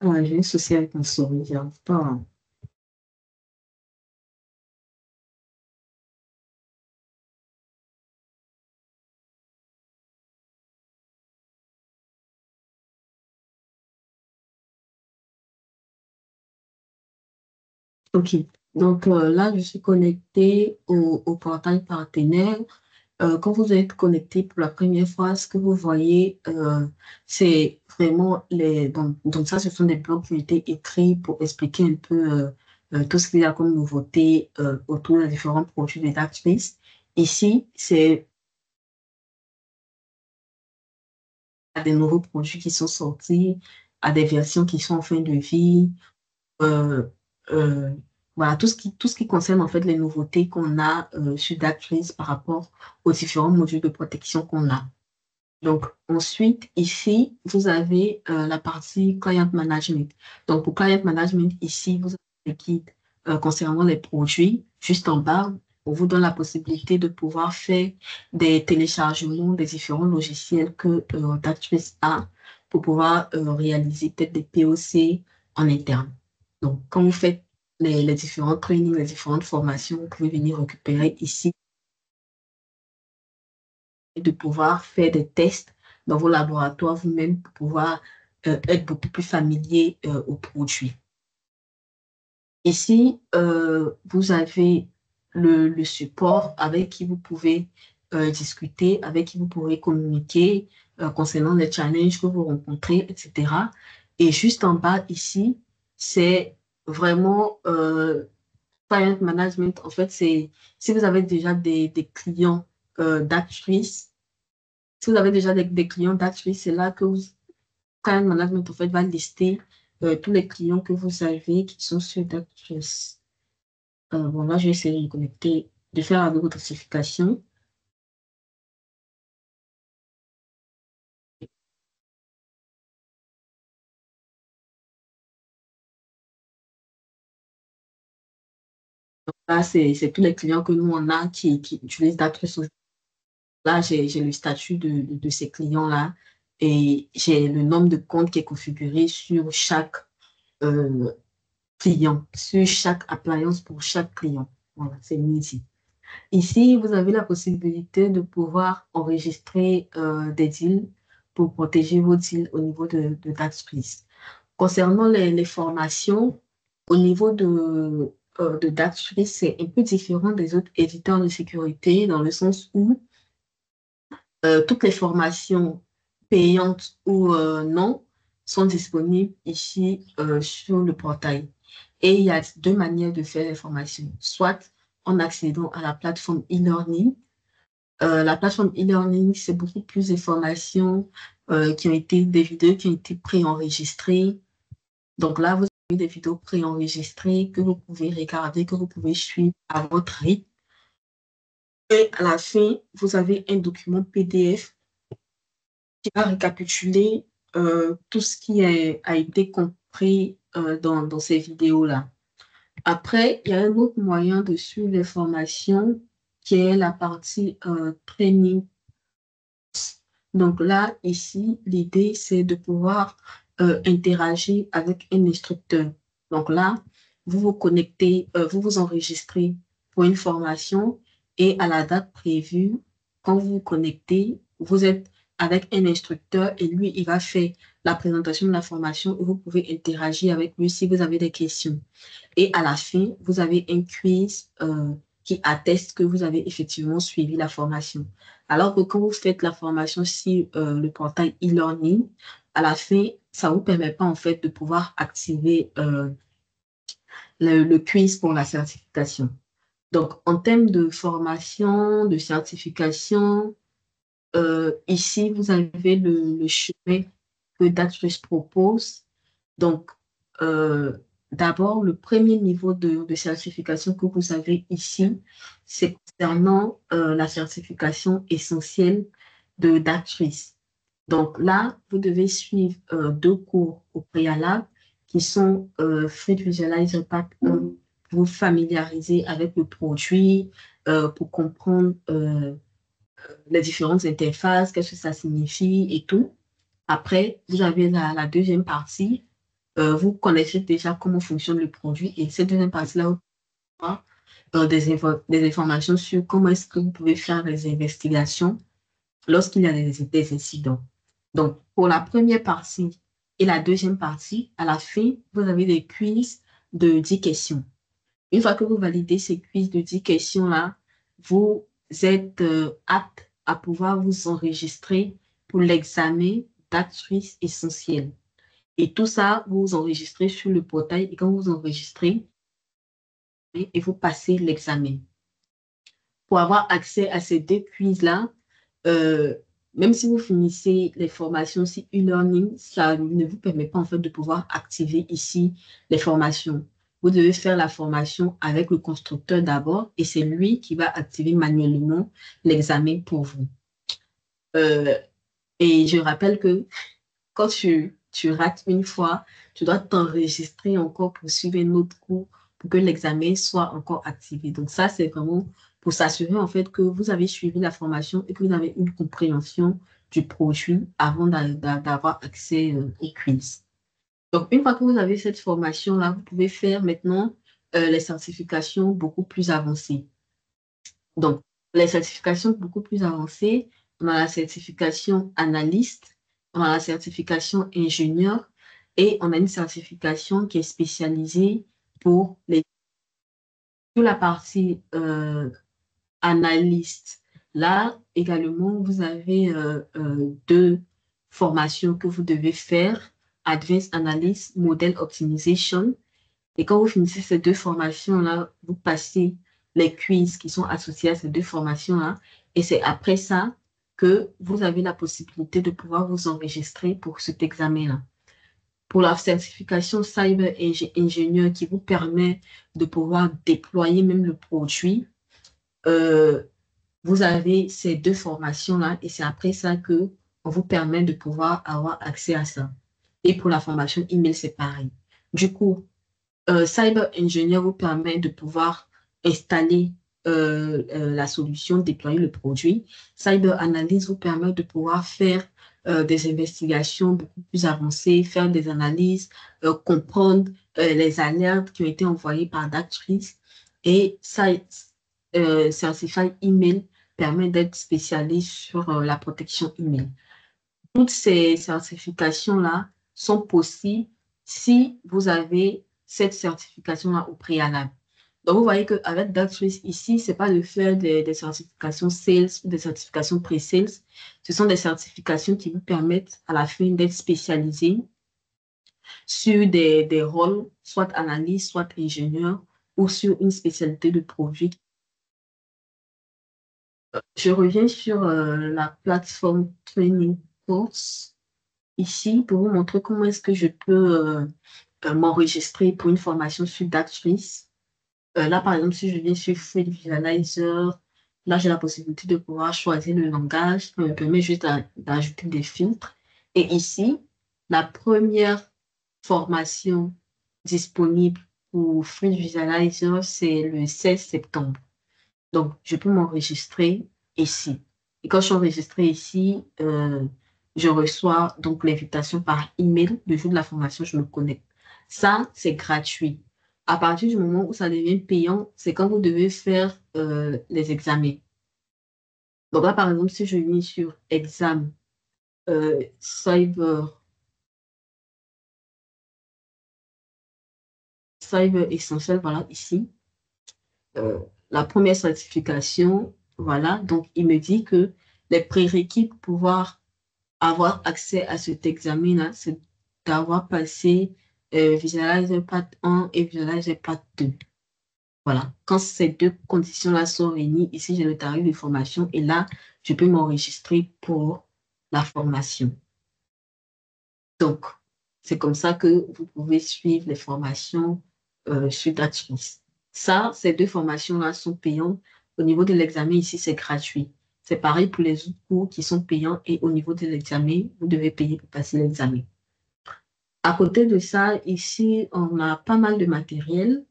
Speaker 1: Ouais, j'ai un souci avec mon souris, j'arrive pas. OK. Donc là, je suis connectée au portail partenaire. Quand vous êtes connecté pour la première fois, ce que vous voyez, c'est vraiment donc ça, ce sont des blocs qui ont été écrits pour expliquer un peu tout ce qu'il y a comme nouveauté autour des différents produits de Darkspace. Ici, c'est à des nouveaux produits qui sont sortis, à des versions qui sont en fin de vie. euh, euh, voilà, tout ce qui concerne en fait les nouveautés qu'on a sur Darkspace par rapport aux différents modules de protection qu'on a. Donc, ensuite, ici, vous avez la partie Client Management. Donc, pour Client Management, ici, vous avez le guide concernant les produits. Juste en bas, on vous donne la possibilité de pouvoir faire des téléchargements des différents logiciels que Darktrace a pour pouvoir réaliser peut-être des POC en interne. Donc, quand vous faites les différents trainings, les différentes formations, vous pouvez venir récupérer ici et de pouvoir faire des tests dans vos laboratoires vous-même pour pouvoir être beaucoup plus familier aux produits. Ici, vous avez le support avec qui vous pouvez discuter, avec qui vous pourrez communiquer concernant les challenges que vous rencontrez, etc. Et juste en bas ici, c'est vraiment client management. En fait, c'est si vous avez déjà des clients d'actrices. Si vous avez déjà des clients d'Actress, c'est là que Client Management en fait, va lister tous les clients que vous avez qui sont sur Actress. Bon, là, je vais essayer de me connecter, de faire avec votre certification. Là, c'est tous les clients que nous, on a qui utilisent Actress. Là, j'ai le statut de ces clients-là et j'ai le nombre de comptes qui est configuré sur chaque euh, client, sur chaque appliance pour chaque client. Voilà, c'est mis ici. Ici, vous avez la possibilité de pouvoir enregistrer des deals pour protéger vos deals au niveau de Daxpris. Concernant les formations, au niveau de Daxpris, c'est un peu différent des autres éditeurs de sécurité dans le sens où toutes les formations payantes ou non sont disponibles ici sur le portail. Et il y a deux manières de faire les formations. Soit en accédant à la plateforme e-learning. La plateforme e-learning, c'est beaucoup plus de formations qui ont été des vidéos qui ont été préenregistrées. Donc là, vous avez des vidéos préenregistrées que vous pouvez regarder, que vous pouvez suivre à votre rythme. Et à la fin, vous avez un document PDF qui va récapituler tout ce qui a été compris dans ces vidéos-là. Après, il y a un autre moyen de suivre les formations qui est la partie training. Donc là, ici, l'idée, c'est de pouvoir interagir avec un instructeur. Donc là, vous vous connectez, vous vous enregistrez pour une formation et à la date prévue, quand vous vous connectez, vous êtes avec un instructeur et lui, il va faire la présentation de la formation et vous pouvez interagir avec lui si vous avez des questions. Et à la fin, vous avez un quiz qui atteste que vous avez effectivement suivi la formation. Alors que quand vous faites la formation sur le portail e-learning, à la fin, ça ne vous permet pas en fait de pouvoir activer le quiz pour la certification. Donc, en termes de formation, de certification, ici, vous avez le chemin que Datrix propose. Donc, euh, d'abord, le premier niveau de certification que vous avez ici, c'est concernant la certification essentielle de Datrix. Donc là, vous devez suivre deux cours au préalable qui sont Fruit Visualizer Pack 1 pour vous familiariser avec le produit, pour comprendre les différentes interfaces, qu'est-ce que ça signifie et tout. Après, vous avez la deuxième partie. Vous connaissez déjà comment fonctionne le produit et cette deuxième partie-là, vous aura des informations sur comment est-ce que vous pouvez faire des investigations lorsqu'il y a des incidents. Donc, pour la première partie et la deuxième partie, à la fin, vous avez des quiz de 10 questions. Une fois que vous validez ces quiz de 10 questions-là, vous êtes apte à pouvoir vous enregistrer pour l'examen d'actrice essentielle. Et tout ça, vous vous enregistrez sur le portail et quand vous enregistrez, et vous passez l'examen. Pour avoir accès à ces deux quiz-là, euh, même si vous finissez les formations sur e-learning, ça ne vous permet pas en fait de pouvoir activer ici les formations. Vous devez faire la formation avec le constructeur d'abord et c'est lui qui va activer manuellement l'examen pour vous. Euh, et je rappelle que quand tu rates une fois, tu dois t'enregistrer encore pour suivre un autre cours pour que l'examen soit encore activé. Donc ça, c'est vraiment pour s'assurer en fait que vous avez suivi la formation et que vous avez une compréhension du produit avant d'avoir accès au quiz. Donc une fois que vous avez cette formation-là, vous pouvez faire maintenant les certifications beaucoup plus avancées. Donc, les certifications beaucoup plus avancées, on a la certification analyste, on a la certification ingénieur et on a une certification qui est spécialisée pour toute la partie analyste. Là, également, vous avez deux formations que vous devez faire, Advanced Analyst, Model Optimization. Et quand vous finissez ces deux formations-là, vous passez les quiz qui sont associés à ces deux formations-là. Et c'est après ça que vous avez la possibilité de pouvoir vous enregistrer pour cet examen-là. Pour la certification Cyber Ingénieur qui vous permet de pouvoir déployer même le produit, euh, vous avez ces deux formations-là et c'est après ça que on vous permet de pouvoir avoir accès à ça. Et pour la formation email, c'est pareil. Du coup, Cyber Engineer vous permet de pouvoir installer la solution, déployer le produit. Cyber Analyst vous permet de pouvoir faire des investigations beaucoup plus avancées, faire des analyses, comprendre les alertes qui ont été envoyées par Dactrix. Et Certified Email permet d'être spécialiste sur la protection email. Toutes ces certifications-là sont possibles si vous avez cette certification-là au préalable. Donc, vous voyez qu'avec Darktrace ici, ce n'est pas de faire des certifications sales ou des certifications pre-sales. Ce sont des certifications qui vous permettent à la fin d'être spécialisé sur des rôles, soit analyste, soit ingénieur, ou sur une spécialité de produit. Je reviens sur la plateforme Training Course ici pour vous montrer comment est-ce que je peux m'enregistrer pour une formation sur Darktrace. Là, par exemple, si je viens sur Free Visualizer, là, j'ai la possibilité de pouvoir choisir le langage. Ça me permet juste d'ajouter des filtres. Et ici, la première formation disponible pour Free Visualizer, c'est le 16 septembre. Donc, je peux m'enregistrer ici. Et quand je suis enregistrée ici, je reçois donc l'invitation par email. Le jour de la formation, je me connecte. Ça, c'est gratuit. À partir du moment où ça devient payant, c'est quand vous devez faire les examens. Donc là, par exemple, si je lis sur exam, cyber, cyber essentiel, voilà, ici, euh, la première certification, voilà. Donc, il me dit que les prérequis pour pouvoir avoir accès à cet examen-là, c'est d'avoir passé Visualizer Part 1 et Visualizer Part 2. Voilà. Quand ces deux conditions-là sont réunies, ici, j'ai le tarif de formation et là, je peux m'enregistrer pour la formation. Donc, c'est comme ça que vous pouvez suivre les formations sur Datrix. Ça, ces deux formations-là sont payantes. Au niveau de l'examen, ici, c'est gratuit. C'est pareil pour les autres cours qui sont payants et au niveau de l'examen, vous devez payer pour passer l'examen. À côté de ça, ici, on a pas mal de matériel.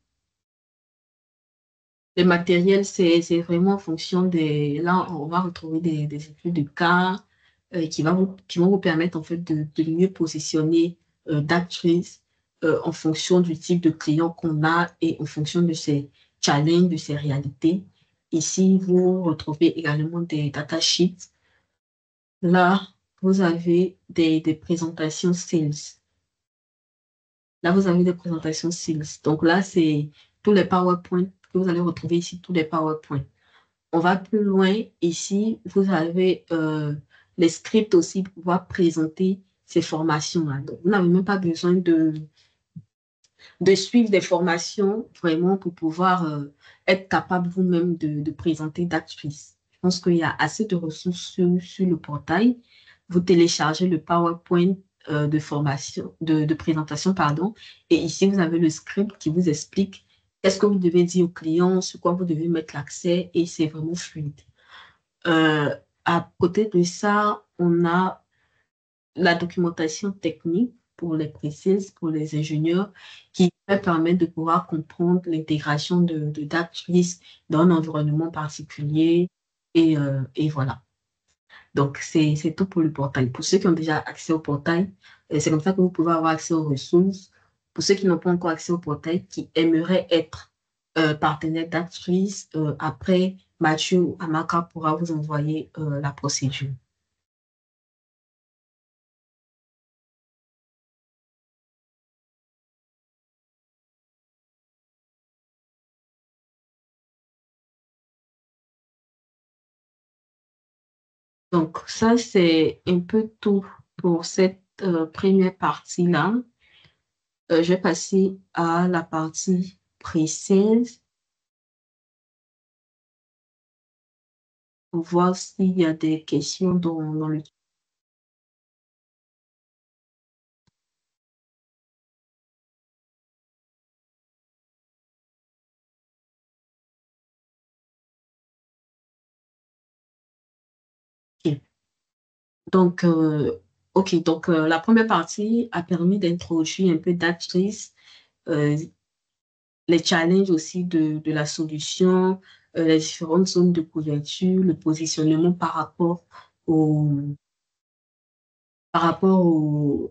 Speaker 1: Le matériel, c'est vraiment en fonction des... Là, on va retrouver des études de cas qui vont vous permettre en fait de mieux positionner d'actrices en fonction du type de client qu'on a et en fonction de ses challenges, de ses réalités. Ici, vous retrouvez également des datasheets. Là, vous avez des présentations sales. Là, vous avez des présentations sales. Donc là, c'est tous les PowerPoint que vous allez retrouver ici, tous les PowerPoint. On va plus loin. Ici, vous avez les scripts aussi pour pouvoir présenter ces formations-là. Donc, vous n'avez même pas besoin de suivre des formations vraiment pour pouvoir être capable vous-même de présenter d'actrice. Je pense qu'il y a assez de ressources sur le portail. Vous téléchargez le PowerPoint de formation, de présentation, pardon, et ici, vous avez le script qui vous explique qu'est-ce que vous devez dire au client, sur quoi vous devez mettre l'accès, et c'est vraiment fluide. Euh, à côté de ça, on a la documentation technique pour les précises, pour les ingénieurs, qui peut permettre de pouvoir comprendre l'intégration de d'actrices dans un environnement particulier. Et voilà. Donc, c'est tout pour le portail. Pour ceux qui ont déjà accès au portail, c'est comme ça que vous pouvez avoir accès aux ressources. Pour ceux qui n'ont pas encore accès au portail, qui aimeraient être partenaires d'actrices, après, Mathieu ou Amaka pourra vous envoyer la procédure. Donc, ça, c'est un peu tout pour cette première partie-là. Je vais passer à la partie précise pour voir s'il y a des questions dans le... Ok. Donc, ok, donc la première partie a permis d'introduire un peu d'actrice, euh, les challenges aussi de la solution, les différentes zones de couverture, le positionnement au,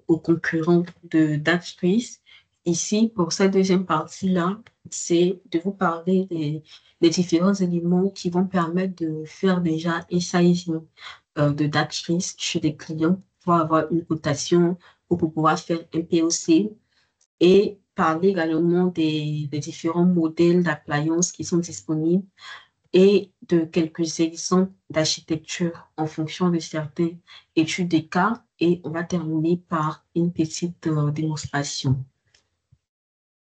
Speaker 1: aux concurrents de d'actrice. Ici, pour cette deuxième partie-là, c'est de vous parler des différents éléments qui vont permettre de faire déjà un sizing de d'actrice chez des clients pour avoir une cotation ou pour pouvoir faire un POC et parler également des différents modèles d'appliances qui sont disponibles et de quelques exemples d'architecture en fonction de certaines études des cas. Et on va terminer par une petite démonstration.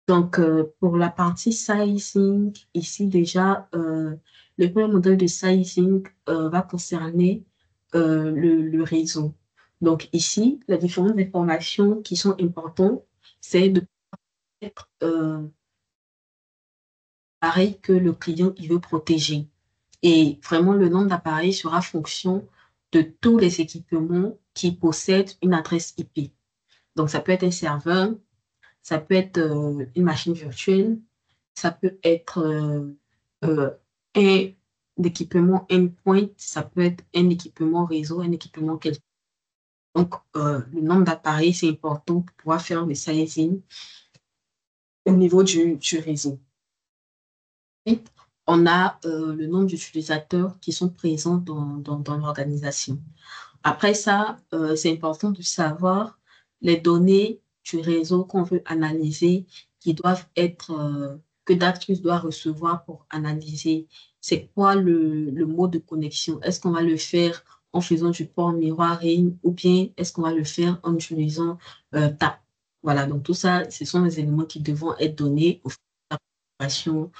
Speaker 1: Donc, pour la partie sizing, ici déjà, le premier modèle de sizing va concerner le réseau. Donc, ici, les différentes informations qui sont importantes, c'est de être pareil que le client il veut protéger. Et vraiment, le nombre d'appareils sera fonction de tous les équipements qui possèdent une adresse IP. Donc, ça peut être un serveur, ça peut être une machine virtuelle, ça peut être euh, un équipement endpoint, ça peut être un équipement réseau, un équipement quelque. Donc, le nombre d'appareils, c'est important pour pouvoir faire le sizing. au niveau du réseau. Ensuite, on a le nombre d'utilisateurs qui sont présents dans l'organisation. Après ça, c'est important de savoir les données du réseau qu'on veut analyser, qui doivent être, que Darktrace doit recevoir pour analyser. C'est quoi le mode de connexion? Est-ce qu'on va le faire en faisant du port mirroring ou bien est-ce qu'on va le faire en utilisant TAP? Voilà, donc tout ça, ce sont les éléments qui devront être donnés au fur et à mesure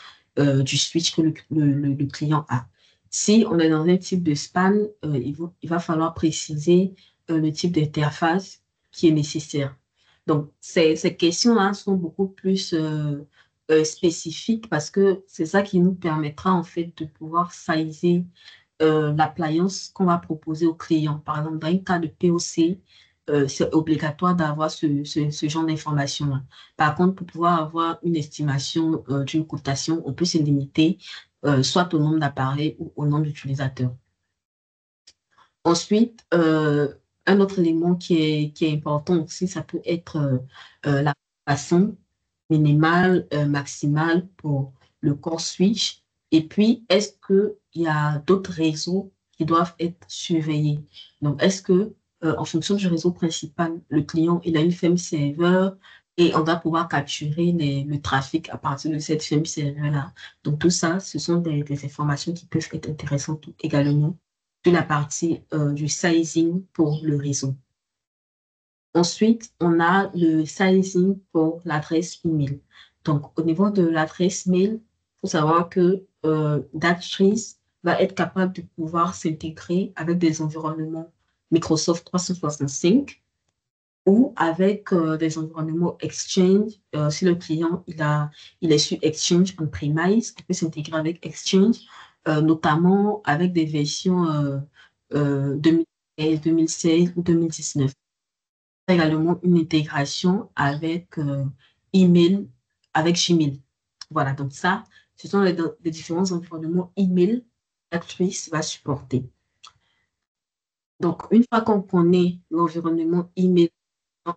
Speaker 1: du switch que le client a. Si on est dans un type de span, il va falloir préciser le type d'interface qui est nécessaire. Donc, ces questions-là sont beaucoup plus spécifiques parce que c'est ça qui nous permettra en fait de pouvoir sizer l'appliance qu'on va proposer au client. Par exemple, dans un cas de POC, c'est obligatoire d'avoir ce genre d'informations-là. Par contre, pour pouvoir avoir une estimation d'une cotation, on peut se limiter soit au nombre d'appareils ou au nombre d'utilisateurs. Ensuite, un autre élément qui est important aussi, ça peut être la façon minimale, maximale pour le core switch. Et puis, est-ce qu'il y a d'autres réseaux qui doivent être surveillés? Donc, est-ce que, en fonction du réseau principal, le client, il a une firm server et on doit pouvoir capturer le trafic à partir de cette firm server-là. Donc, tout ça, ce sont des informations qui peuvent être intéressantes également sur la partie du sizing pour le réseau. Ensuite, on a le sizing pour l'adresse email. Donc, au niveau de l'adresse mail, il faut savoir que Darktrace va être capable de pouvoir s'intégrer avec des environnements Microsoft 365 ou avec des environnements Exchange. Si le client il est sur Exchange on-premise, il peut s'intégrer avec Exchange, notamment avec des versions 2015, 2016 ou 2019. Également une intégration avec email, avec Gmail. Voilà, donc ça, ce sont les différents environnements email qu'Actrice va supporter. Donc, une fois qu'on connaît l'environnement email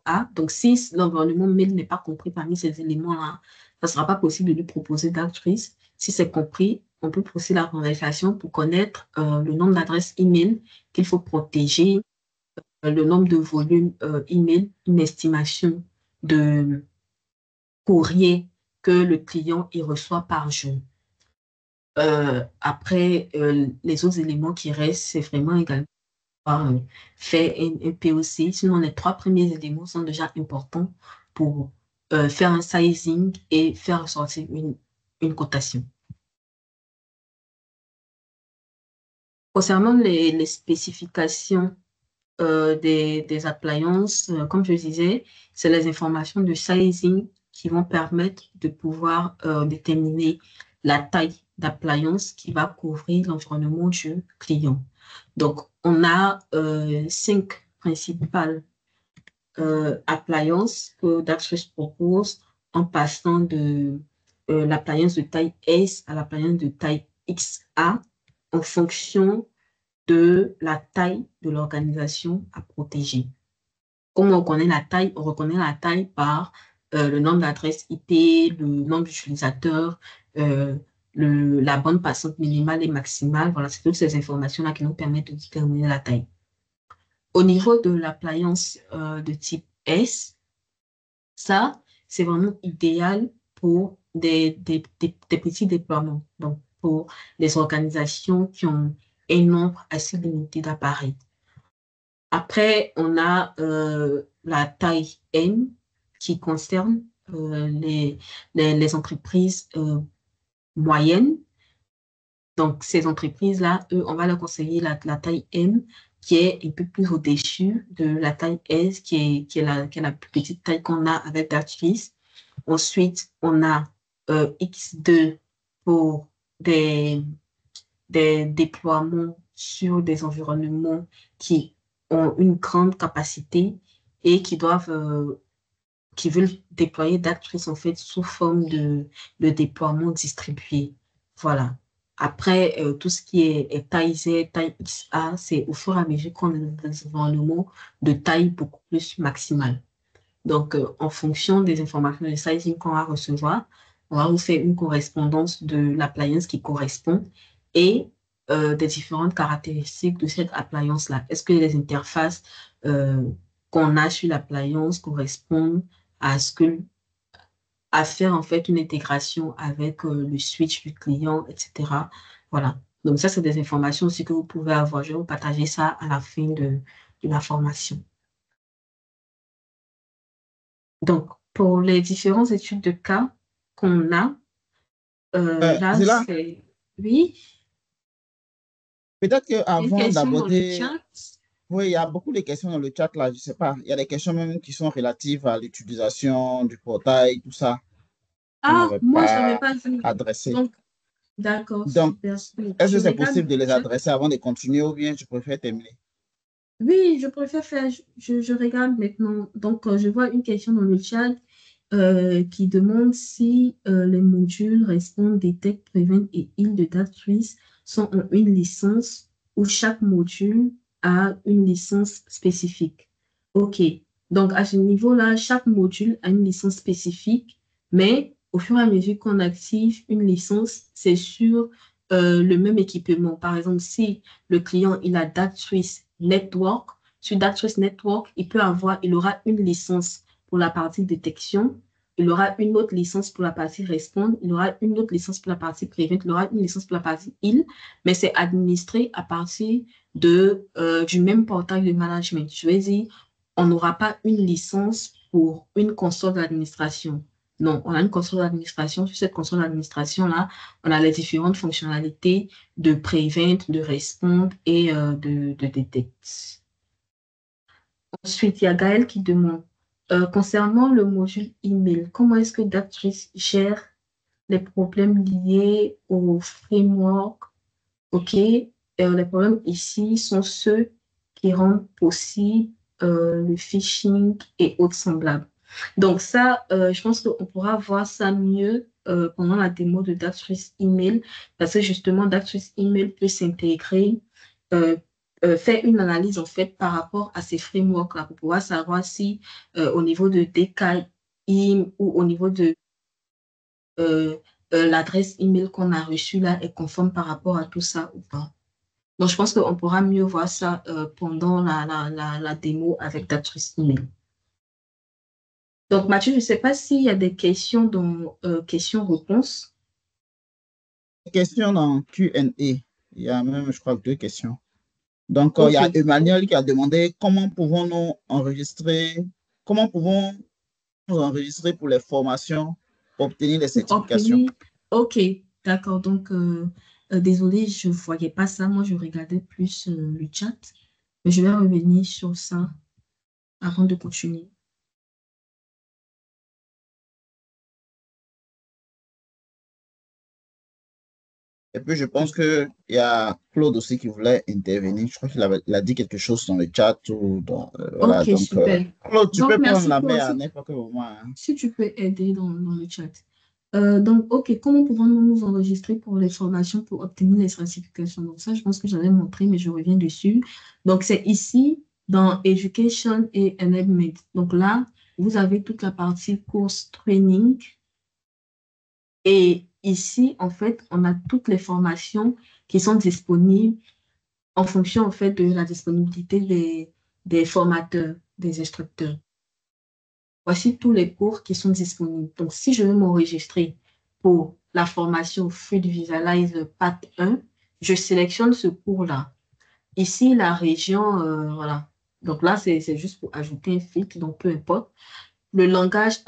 Speaker 1: A, donc si l'environnement mail n'est pas compris parmi ces éléments-là, ça ne sera pas possible de lui proposer d'Actrice. Si c'est compris, on peut procéder à la conversation pour connaître le nombre d'adresses email qu'il faut protéger, le nombre de volumes email, une estimation de courrier que le client y reçoit par jour. Après, les autres éléments qui restent, c'est vraiment également faire un POC. Sinon, les trois premiers éléments sont déjà importants pour faire un sizing et faire ressortir une cotation. Concernant les spécifications des appliances, comme je disais, c'est les informations de sizing qui vont permettre de pouvoir déterminer la taille d'appliance qui va couvrir l'environnement du client. Donc, on a 5 principales appliances que Darktrace propose en passant de l'appliance de taille S à l'appliance de taille XA en fonction de la taille de l'organisation à protéger. Comment on reconnaît la taille? On reconnaît la taille par le nombre d'adresses IP, le nombre d'utilisateurs, la bande passante minimale et maximale. Voilà, c'est toutes ces informations-là qui nous permettent de déterminer la taille. Au niveau de l'appliance de type S, ça, c'est vraiment idéal pour des petits déploiements. Donc, pour les organisations qui ont un nombre assez limité d'appareils. Après, on a la taille M qui concerne les entreprises moyennes. Donc, ces entreprises-là, eux, on va leur conseiller la taille M qui est un peu plus au-dessus de la taille S qui est la plus petite taille qu'on a avec Darktrace. Ensuite, on a X2 pour des déploiements sur des environnements qui ont une grande capacité et qui veulent déployer Darktrace en fait sous forme de déploiement distribué. Voilà. Après, tout ce qui est taille Z, taille XA, c'est au fur et à mesure qu'on est dans des environnements de taille beaucoup plus maximale. Donc, en fonction des informations de sizing qu'on va recevoir, on va vous faire une correspondance de l'appliance qui correspond et des différentes caractéristiques de cette appliance-là. Est-ce que les interfaces euh, qu'on a sur l'appliance correspondent à ce que à faire en fait une intégration avec le switch du client, etc. Voilà. Donc ça, c'est des informations aussi que vous pouvez avoir. Je vais vous partager ça à la fin de la formation. Donc, pour les différentes études de cas qu'on a, là,
Speaker 2: C'est là,
Speaker 1: c'est... Oui,
Speaker 2: peut-être
Speaker 1: une
Speaker 2: qu'avant
Speaker 1: question dans le
Speaker 2: d'aborder,
Speaker 1: chat.
Speaker 2: oui, il y a beaucoup de questions dans le chat là, je sais pas. Il y a des questions même qui sont relatives à l'utilisation du portail, tout ça. Vous
Speaker 1: Ah,
Speaker 2: n'avez
Speaker 1: moi, je n'avais
Speaker 2: pas
Speaker 1: pas vu.
Speaker 2: adressé.
Speaker 1: Donc, d'accord,
Speaker 2: Donc,
Speaker 1: super.
Speaker 2: est-ce
Speaker 1: Je
Speaker 2: que c'est
Speaker 1: regarde
Speaker 2: possible de
Speaker 1: le
Speaker 2: les
Speaker 1: chat.
Speaker 2: adresser avant de continuer ou bien je préfère terminer?
Speaker 1: Oui, je préfère faire, je regarde maintenant. Donc, je vois une question dans le chat qui demande si les modules Respond, Detect, Prevent et Heal de Darktrace sont en une licence ou chaque module a une licence spécifique. OK. Donc, à ce niveau-là, chaque module a une licence spécifique, mais au fur et à mesure qu'on active une licence, c'est sur le même équipement. Par exemple, si le client il a Darktrace Network, sur Darktrace Network, il aura une licence pour la partie détection, il aura une autre licence pour la partie Respond, il aura une autre licence pour la partie Prevent, il aura une licence pour la partie Heal, mais c'est administré à partir du même portail de management. Je vais dire, on n'aura pas une licence pour une console d'administration. Non, on a une console d'administration. Sur cette console d'administration-là, on a les différentes fonctionnalités de Prevent, de Respond et de Detect. Ensuite, il y a Gaël qui demande, concernant le module email, comment est-ce que Dactris gère les problèmes liés au framework? OK. Les problèmes ici sont ceux qui rendent possible le phishing et autres semblables. Donc ça, je pense qu'on pourra voir ça mieux pendant la démo de Dactris Email parce que justement, Dactris Email peut s'intégrer, euh, faire une analyse en fait par rapport à ces frameworks-là pour pouvoir savoir si au niveau de DKIM ou au niveau de euh, l'adresse email qu'on a reçue là est conforme par rapport à tout ça ou pas. Donc, je pense qu'on pourra mieux voir ça pendant la démo avec Datrice Email. Donc, Mathieu, je ne sais pas s'il y a des questions dans questions-réponses.
Speaker 2: Question dans Q&A. Il y a même, je crois, deux questions. Donc, il y a
Speaker 1: OK.
Speaker 2: Emmanuel qui a demandé comment pouvons-nous enregistrer pour les formations pour obtenir les
Speaker 1: Pour
Speaker 2: certifications.
Speaker 1: obtenir. OK. D'accord. Donc, désolée, je ne voyais pas ça. Moi, je regardais plus le chat. Mais je vais revenir sur ça avant de continuer.
Speaker 2: Et puis, je pense qu'il y a Claude aussi qui voulait intervenir. Je crois il a dit quelque chose dans le chat ou voilà.
Speaker 1: OK,
Speaker 2: Donc,
Speaker 1: super.
Speaker 2: Claude, tu
Speaker 1: Donc,
Speaker 2: peux prendre
Speaker 1: merci
Speaker 2: la main
Speaker 1: pour
Speaker 2: à
Speaker 1: ça.
Speaker 2: n'importe quel moment, hein.
Speaker 1: Si tu peux aider dans le chat. Donc, OK, comment pouvons-nous nous enregistrer pour les formations pour obtenir les certifications? Donc, ça, je pense que j'avais montré, mais je reviens dessus. Donc, c'est ici dans Education et Enablement. Donc, là, vous avez toute la partie course training. Et ici, en fait, on a toutes les formations qui sont disponibles en fonction, en fait, de la disponibilité des formateurs, des instructeurs. Voici tous les cours qui sont disponibles. Donc, si je veux m'enregistrer pour la formation Fruit Visualize Part 1, je sélectionne ce cours-là. Ici, la région, voilà. Donc là, c'est juste pour ajouter un filtre, donc peu importe. Le langage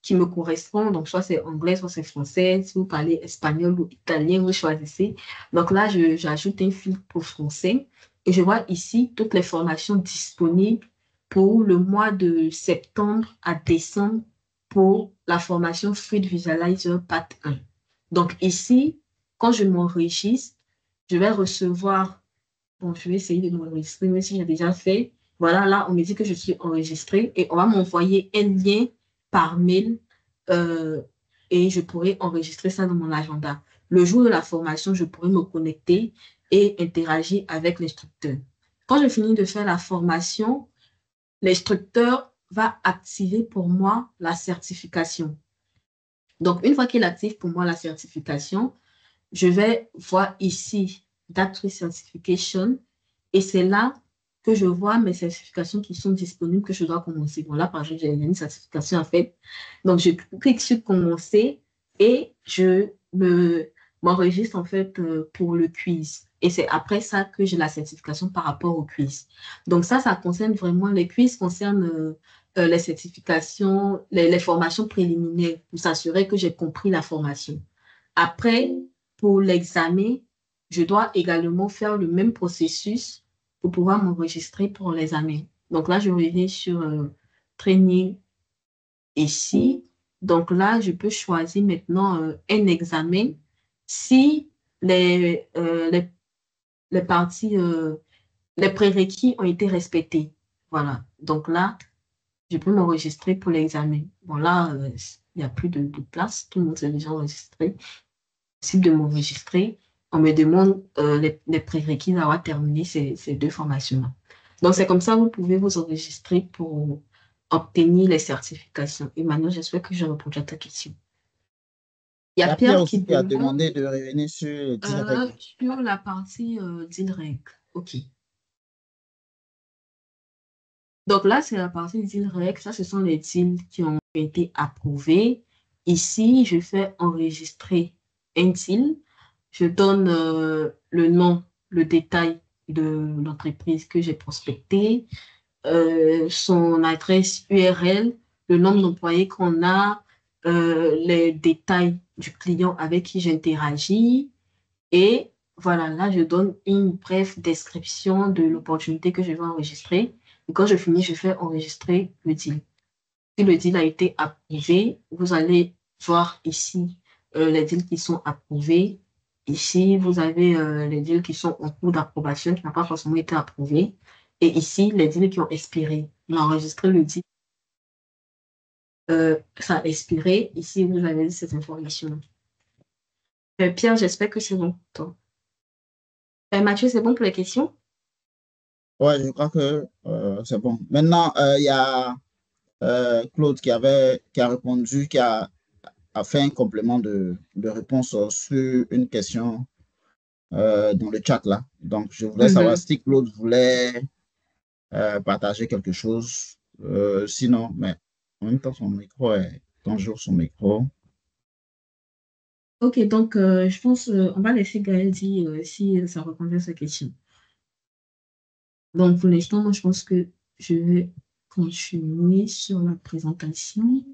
Speaker 1: qui me correspond, donc soit c'est anglais, soit c'est français. Si vous parlez espagnol ou italien, vous choisissez. Donc là, j'ajoute un filtre pour français et je vois ici toutes les formations disponibles pour le mois de septembre à décembre pour la formation Fruit Visualizer Part 1. Donc ici, quand je m'enregistre, je vais recevoir, bon, je vais essayer de m'enregistrer, même si j'ai déjà fait. Voilà, là, on me dit que je suis enregistrée et on va m'envoyer un lien par mail euh, et je pourrai enregistrer ça dans mon agenda. Le jour de la formation, je pourrai me connecter et interagir avec l'instructeur. Quand je finis de faire la formation, l'instructeur va activer pour moi la certification. Donc, une fois qu'il active pour moi la certification, je vais voir ici Data Certification et c'est là que je vois mes certifications qui sont disponibles que je dois commencer. Bon, là, par exemple, j'ai une certification en fait. Donc, je clique sur commencer et m'enregistre en fait pour le quiz. Et c'est après ça que j'ai la certification par rapport au quiz. Donc, ça concerne vraiment, les quiz concernent les certifications, les formations préliminaires pour s'assurer que j'ai compris la formation. Après, pour l'examen, je dois également faire le même processus pour pouvoir m'enregistrer pour l'examen. Donc là, je reviens sur Training ici. Donc là, je peux choisir maintenant un examen si les parties, les prérequis ont été respectés. Voilà. Donc là, je peux m'enregistrer pour l'examen. Bon, là, il n'y a plus de place. Tout le monde s'est déjà enregistré. De m'enregistrer, on me demande les prérequis d'avoir terminé ces deux formations-là. Donc, c'est comme ça que vous pouvez vous enregistrer pour obtenir les certifications. Et maintenant, j'espère que je réponds à ta question. Il y
Speaker 2: Il
Speaker 1: a
Speaker 2: y a Pierre
Speaker 1: Pierre qui
Speaker 2: aussi qui a
Speaker 1: demande
Speaker 2: demandé de revenir sur les 10 règles.
Speaker 1: sur la partie deal reg. OK. Donc là, c'est la partie deal reg. Ça, ce sont les deals qui ont été approuvés. Ici, je fais enregistrer un deal. Je donne le nom, le détail de l'entreprise que j'ai prospectée, son adresse URL, le nombre d'employés qu'on a, les détails du client avec qui j'interagis. Et voilà, là, je donne une brève description de l'opportunité que je vais enregistrer. Et quand je finis, je fais enregistrer le deal. Si le deal a été approuvé, vous allez voir ici les deals qui sont approuvés. Ici, vous avez les deals qui sont en cours d'approbation, qui n'ont pas forcément été approuvés. Et ici, les deals qui ont expiré. On a enregistré le deal. Ça a expiré. Ici, vous avez cette information. Pierre, j'espère que c'est bon pour toi. Mathieu, c'est bon pour les questions?
Speaker 2: Ouais, je crois que c'est bon. Maintenant, il y a Claude qui a répondu, a fait un complément de réponse sur une question dans le chat là. Donc, je voulais savoir
Speaker 1: Mhm.
Speaker 2: si Claude voulait partager quelque chose. Sinon, mais en même temps, son micro est toujours son micro.
Speaker 1: Ok, donc je pense on va laisser Gaël dire si ça répondait à sa question. Donc pour l'instant, moi je pense que je vais continuer sur la présentation.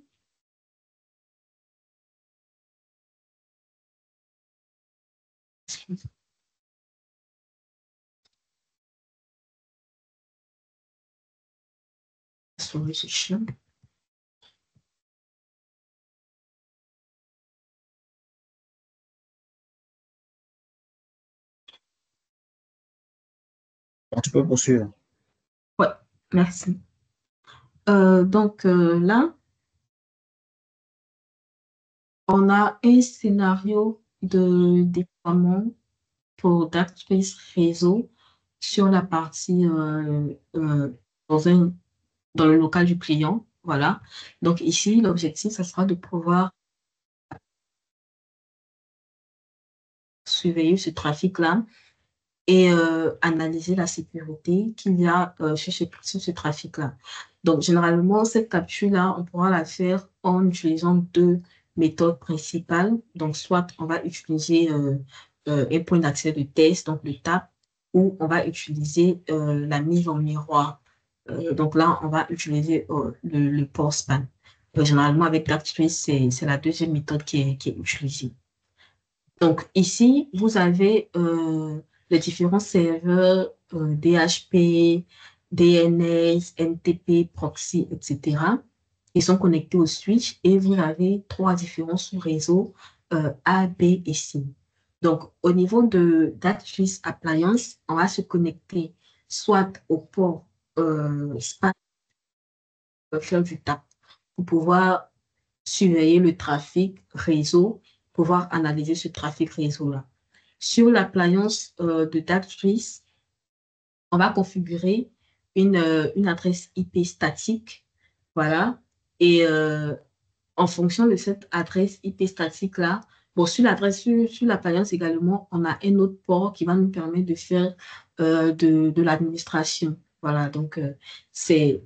Speaker 1: Sorry, c'est chiant.
Speaker 2: Donc, tu peux poursuivre.
Speaker 1: Ouais, merci. Donc là, on a un scénario de déploiement pour DarkSpace Réseau sur la partie dans le local du client. Voilà. Donc ici, l'objectif, ça sera de pouvoir surveiller ce trafic-là et analyser la sécurité qu'il y a sur ce trafic-là. Donc, généralement, cette capture-là, on pourra la faire en utilisant deux méthodes principales. Donc, soit on va utiliser un point d'accès de test, donc le TAP, ou on va utiliser la mise en miroir. Donc là, on va utiliser le port span. Généralement, avec DarkTrace, c'est la deuxième méthode qui est utilisée. Donc ici, vous avez les différents serveurs DHP, DNS, NTP, proxy, etc. Ils sont connectés au switch et vous avez trois différents sous-réseaux A, B et C. Donc au niveau de Datris Appliance, on va se connecter soit au port SPAN, faire du TAP pour pouvoir surveiller le trafic réseau, pouvoir analyser ce trafic réseau-là. Sur l'appliance de Darktrace, on va configurer une adresse IP statique. Voilà. Et en fonction de cette adresse IP statique-là, bon, sur l'adresse, sur l'appliance également, on a un autre port qui va nous permettre de faire de l'administration. Voilà, donc c'est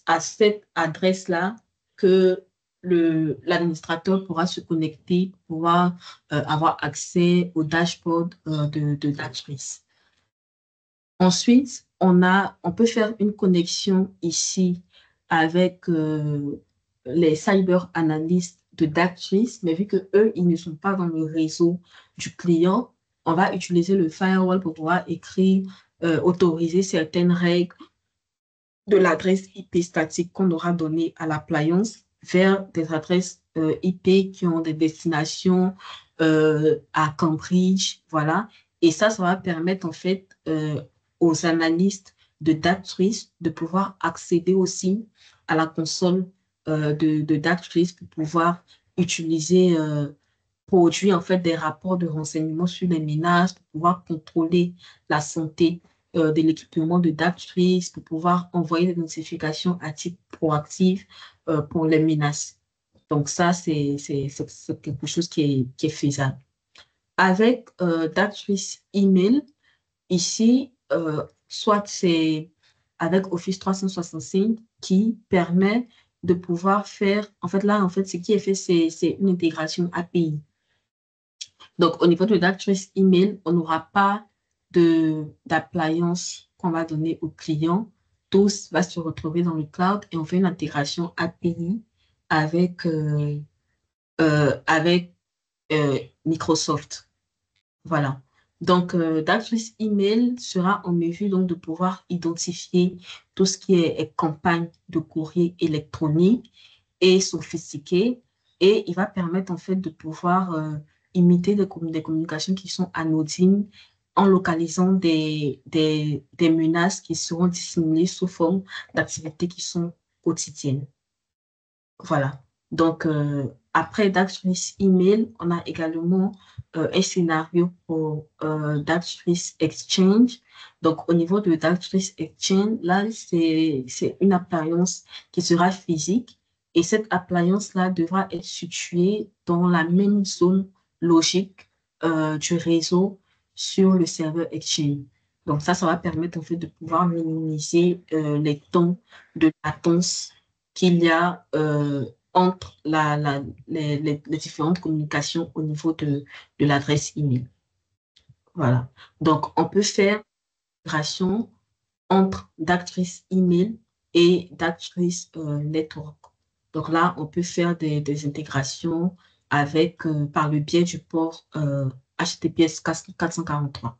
Speaker 1: à cette adresse-là que l'administrateur pourra se connecter, pouvoir avoir accès au dashboard de Darktrace. Ensuite, on peut faire une connexion ici avec les cyber analystes de Darktrace, mais vu que eux, ils ne sont pas dans le réseau du client, on va utiliser le firewall pour pouvoir écrire, autoriser certaines règles de l'adresse IP statique qu'on aura donnée à l'appliance vers des adresses IP qui ont des destinations à Cambridge, voilà. Et ça va permettre en fait aux analystes de Darktrace de pouvoir accéder aussi à la console de Darktrace pour pouvoir utiliser, produire en fait des rapports de renseignements sur les menaces, pour pouvoir contrôler la santé de l'équipement de Darktrace, pour pouvoir envoyer des notifications à type proactif pour les menaces. Donc ça, c'est quelque chose qui est faisable. Avec Darktrace Email, ici, soit c'est avec Office 365 qui permet de pouvoir faire, en fait là, en fait, ce qui est fait, c'est une intégration API. Donc, au niveau de Darktrace Email, on n'aura pas d'appliance qu'on va donner au client. Tout va se retrouver dans le cloud et on fait une intégration API avec, avec Microsoft. Voilà. Donc, Darktrace Email sera en mesure donc de pouvoir identifier tout ce qui est campagne de courrier électronique et sophistiqué et il va permettre en fait de pouvoir imiter des communications qui sont anodines en localisant des menaces qui seront dissimulées sous forme d'activités qui sont quotidiennes. Voilà. Donc, après Darktrace Email, on a également un scénario pour Darktrace Exchange. Donc, au niveau de Darktrace Exchange, là, c'est une appliance qui sera physique et cette appliance-là devra être située dans la même zone logique du réseau sur le serveur Exchange. Donc, ça va permettre en fait de pouvoir minimiser les temps de latence qu'il y a entre les différentes communications au niveau de l'adresse email. Voilà. Donc, on peut faire migration entre Darktrace Email et Darktrace Network. Donc là, on peut faire des intégrations avec, par le biais du port HTTPS 443.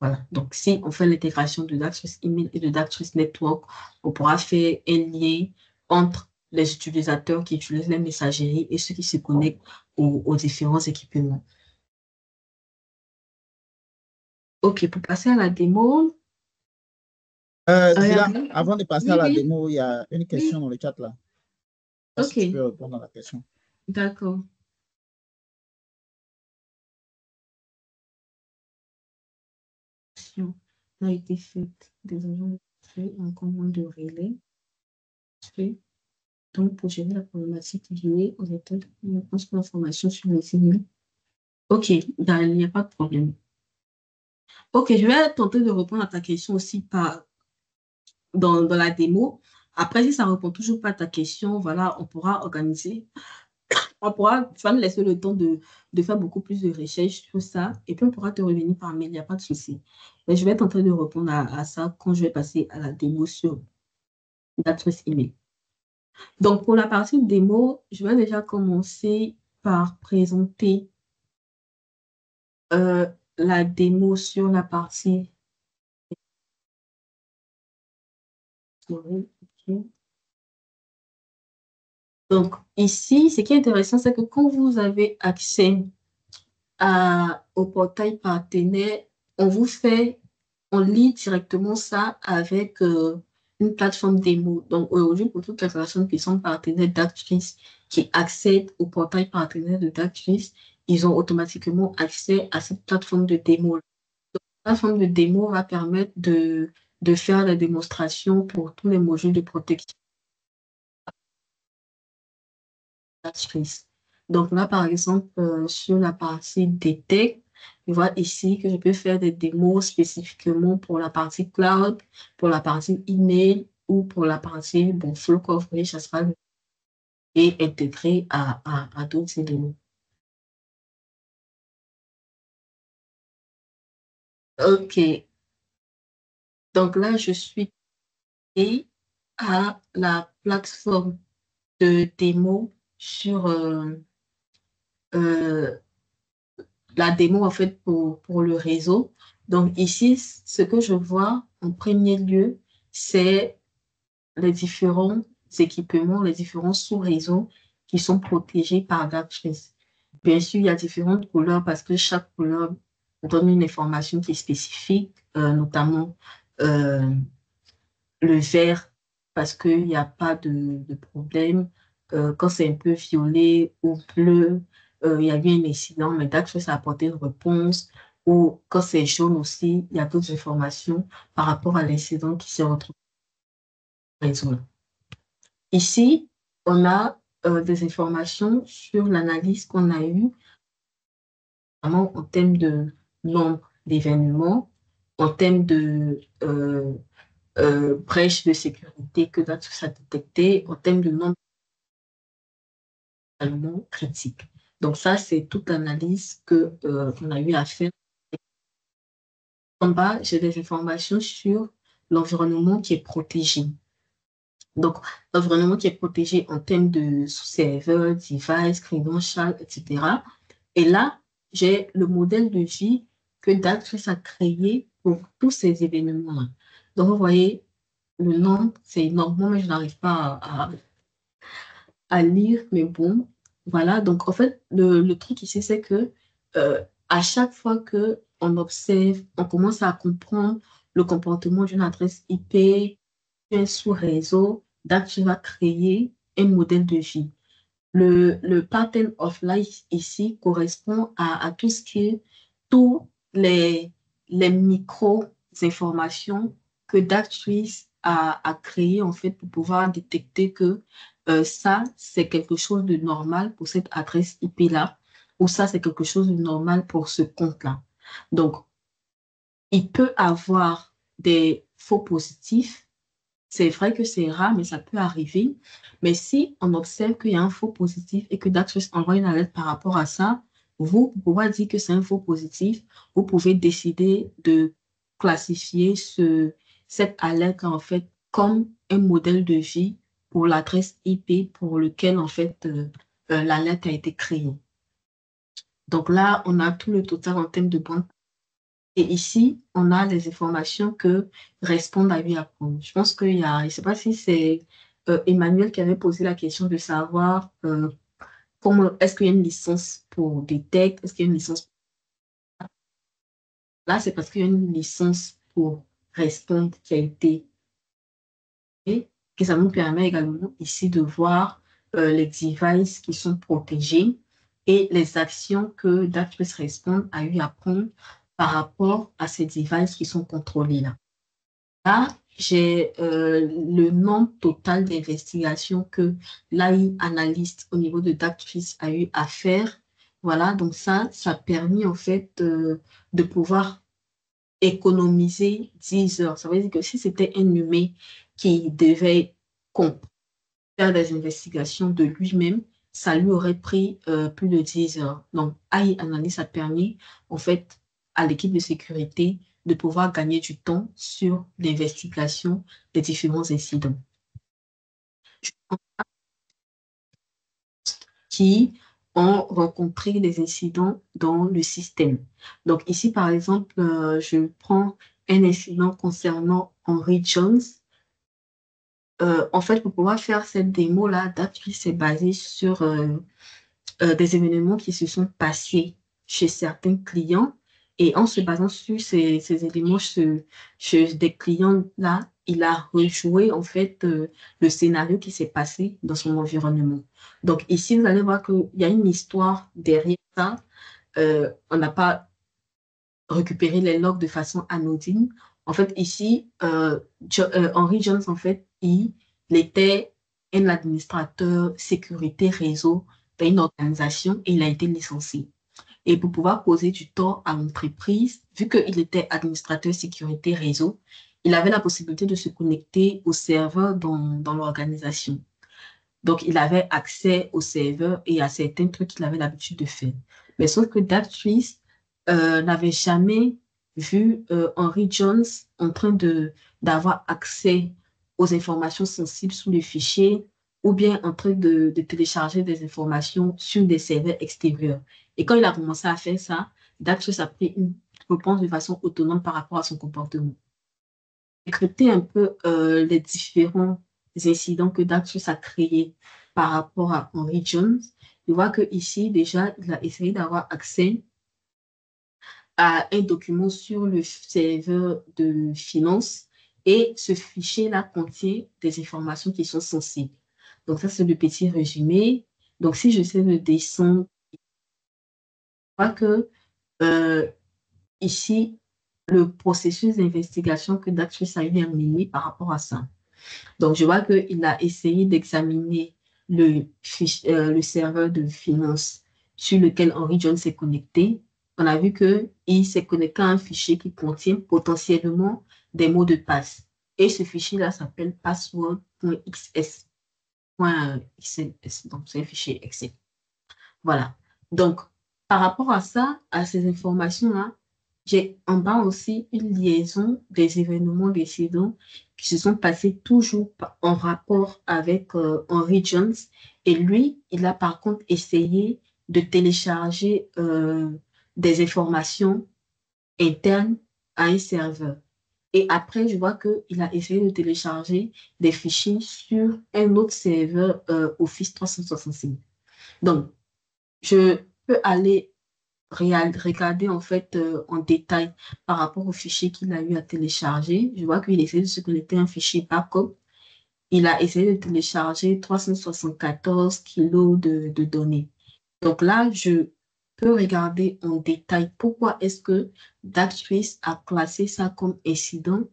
Speaker 1: Voilà. Donc, si on fait l'intégration de Darktrace Email et de Darktrace Network, on pourra faire un lien entre les utilisateurs qui utilisent les messageries et ceux qui se connectent aux différents équipements. OK, pour passer à la démo.
Speaker 2: Dylan, avant de passer à la
Speaker 1: Oui.
Speaker 2: démo, il y a une question
Speaker 1: Oui.
Speaker 2: dans le chat là.
Speaker 1: OK.
Speaker 2: Si tu peux répondre à la question.
Speaker 1: D'accord. A été faite des agents en commande de relais. Donc, pour gérer la problématique liée aux états de réponse pour l'information sur les emails. OK, il n'y a pas de problème. OK, je vais tenter de répondre à ta question aussi dans la démo. Après, si ça ne répond toujours pas à ta question, voilà, on pourra organiser. Tu vas me laisser le temps de faire beaucoup plus de recherches sur ça et puis on pourra te revenir par mail, il n'y a pas de souci. Mais je vais tenter de répondre à ça quand je vais passer à la démo sur l'adresse email. Donc, pour la partie démo, je vais déjà commencer par présenter la démo sur la partie. Donc, ici, ce qui est intéressant, c'est que quand vous avez accès au portail partenaire, on lit directement ça avec une plateforme démo. Donc, aujourd'hui, pour toutes les personnes qui sont partenaires d'Actrice, qui accèdent au portail partenaire de d'Actrice, ils ont automatiquement accès à cette plateforme de démo. La plateforme de démo va permettre de faire la démonstration pour tous les modules de protection d'actrice. Donc là, par exemple, sur la partie Detect, je vois ici que je peux faire des démos spécifiquement pour la partie cloud, pour la partie email ou pour la partie flow coverage, ça sera et intégré à d'autres éléments. OK. Donc là, je suis à la plateforme de démo sur euh, la démo en fait pour le réseau. Donc ici, ce que je vois en premier lieu, c'est les différents équipements, les différents sous-réseaux qui sont protégés par Darktrace. Bien sûr, il y a différentes couleurs parce que chaque couleur donne une information qui est spécifique, notamment euh, le vert parce qu'il n'y a pas de problème. Quand c'est un peu violet ou bleu, il y a eu un incident, mais Darktrace a apporté une réponse. Ou quand c'est jaune aussi, il y a d'autres informations par rapport à l'incident qui s'est retrouvé dans le réseau. Ici, on a des informations sur l'analyse qu'on a eue, notamment en termes de nombre d'événements, en termes de brèches de sécurité que Darktrace a détectées, en termes de nombre d'événements critiques. Donc ça, c'est toute l'analyse qu'on a eu à faire. En bas, j'ai des informations sur l'environnement qui est protégé. Donc, l'environnement qui est protégé en termes de serveur, device, credential, etc. Et là, j'ai le modèle de vie que Darktrace a créé pour tous ces événements-là. Donc, vous voyez, le nom, c'est énorme, mais je n'arrive pas à lire, mais bon, voilà. Donc, en fait, le truc ici, c'est que à chaque fois que on observe, on commence à comprendre le comportement d'une adresse IP, un sous-réseau, Darktrace va créer un modèle de vie. Le pattern of life ici correspond à tout ce qui est, tous les micro-informations que Darktrace a créées en fait pour pouvoir détecter que ça, c'est quelque chose de normal pour cette adresse IP-là, ou ça, c'est quelque chose de normal pour ce compte-là. Donc, il peut avoir des faux positifs. C'est vrai que c'est rare, mais ça peut arriver. Mais si on observe qu'il y a un faux positif et que Darktrace envoie une alerte par rapport à ça, vous pouvez dire que c'est un faux positif. Vous pouvez décider de classifier cette alerte en fait comme un modèle de vie pour l'adresse IP pour lequel en fait l'alerte a été créée. Donc là, on a tout le total en termes de points. Et ici, on a les informations que répondent à lui apprendre. Je pense qu'il y a, je ne sais pas si c'est Emmanuel qui avait posé la question de savoir comment, est-ce qu'il y a une licence pour Detect, est-ce qu'il y a une licence. Là, c'est parce qu'il y a une licence pour répondre qui a été et que ça nous permet également ici de voir les devices qui sont protégés et les actions que Darktrace Response a eu à prendre par rapport à ces devices qui sont contrôlés là. Là, j'ai le nombre total d'investigations que l'AI analyste au niveau de Darktrace a eu à faire. Voilà, donc ça a permis en fait de pouvoir économiser 10 heures. Ça veut dire que si c'était un humain qui devait faire des investigations de lui-même, ça lui aurait pris plus de 10 heures. Donc, AI Analyst a permis, en fait, à l'équipe de sécurité de pouvoir gagner du temps sur l'investigation des différents incidents qui ont rencontré des incidents dans le système. Donc, ici, par exemple, je prends un incident concernant Henry Jones. En fait, pour pouvoir faire cette démo-là, Darktrace s'est basé sur des événements qui se sont passés chez certains clients. Et en se basant sur ces éléments chez des clients-là, il a rejoué en fait le scénario qui s'est passé dans son environnement. Donc ici, vous allez voir qu'il y a une histoire derrière ça. On n'a pas récupéré les logs de façon anodine. En fait, ici, Henry Jones, en fait, il était un administrateur sécurité réseau dans une organisation et il a été licencié. Et pour pouvoir causer du tort à l'entreprise, vu qu'il était administrateur sécurité réseau, il avait la possibilité de se connecter au serveur dans l'organisation. Donc, il avait accès au serveur et à certains trucs qu'il avait l'habitude de faire. Mais sauf que Darktrace n'avait jamais vu Henry Jones en train d'avoir accès aux informations sensibles sous les fichiers ou bien en train de télécharger des informations sur des serveurs extérieurs. Et quand il a commencé à faire ça, Darktrace a pris une réponse de façon autonome par rapport à son comportement. Décrypter un peu les différents incidents que Darktrace a créés par rapport à Henry Jones, je vois que ici déjà, il a essayé d'avoir accès à un document sur le serveur de finance et ce fichier-là contient des informations qui sont sensibles. Donc ça, c'est le petit résumé. Donc si j'essaie de descendre, je vois que euh, ici, le processus d'investigation que Darktrace a eu à mener par rapport à ça. Donc, je vois qu'il a essayé d'examiner le serveur de finance sur lequel Henry John s'est connecté. On a vu qu'il s'est connecté à un fichier qui contient potentiellement des mots de passe. Et ce fichier-là s'appelle password.xs. Donc, c'est un fichier Excel. Voilà. Donc, par rapport à ça, à ces informations-là, j'ai en bas aussi une liaison des événements décidents qui se sont passés toujours en rapport avec Henry Jones. Et lui, il a par contre essayé de télécharger des informations internes à un serveur. Et après, je vois qu'il a essayé de télécharger des fichiers sur un autre serveur Office 365. Donc, je peux aller regarder en fait en détail par rapport au fichier qu'il a eu à télécharger. Je vois qu'il essaie de se connecter à un fichier backup. Il a essayé de télécharger 374 kilos de données. Donc là, je peux regarder en détail pourquoi est-ce que Darktrace a classé ça comme incident.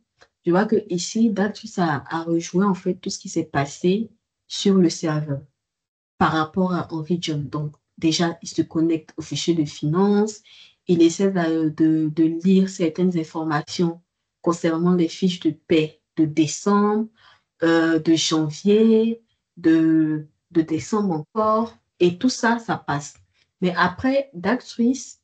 Speaker 1: Je vois que ici, Darktrace a rejoint en fait tout ce qui s'est passé sur le serveur par rapport à Henry John. Donc, déjà, il se connecte au fichier de finances, il essaie de lire certaines informations concernant les fiches de paie de décembre, de janvier, de décembre encore, et tout ça, ça passe. Mais après, Darktrace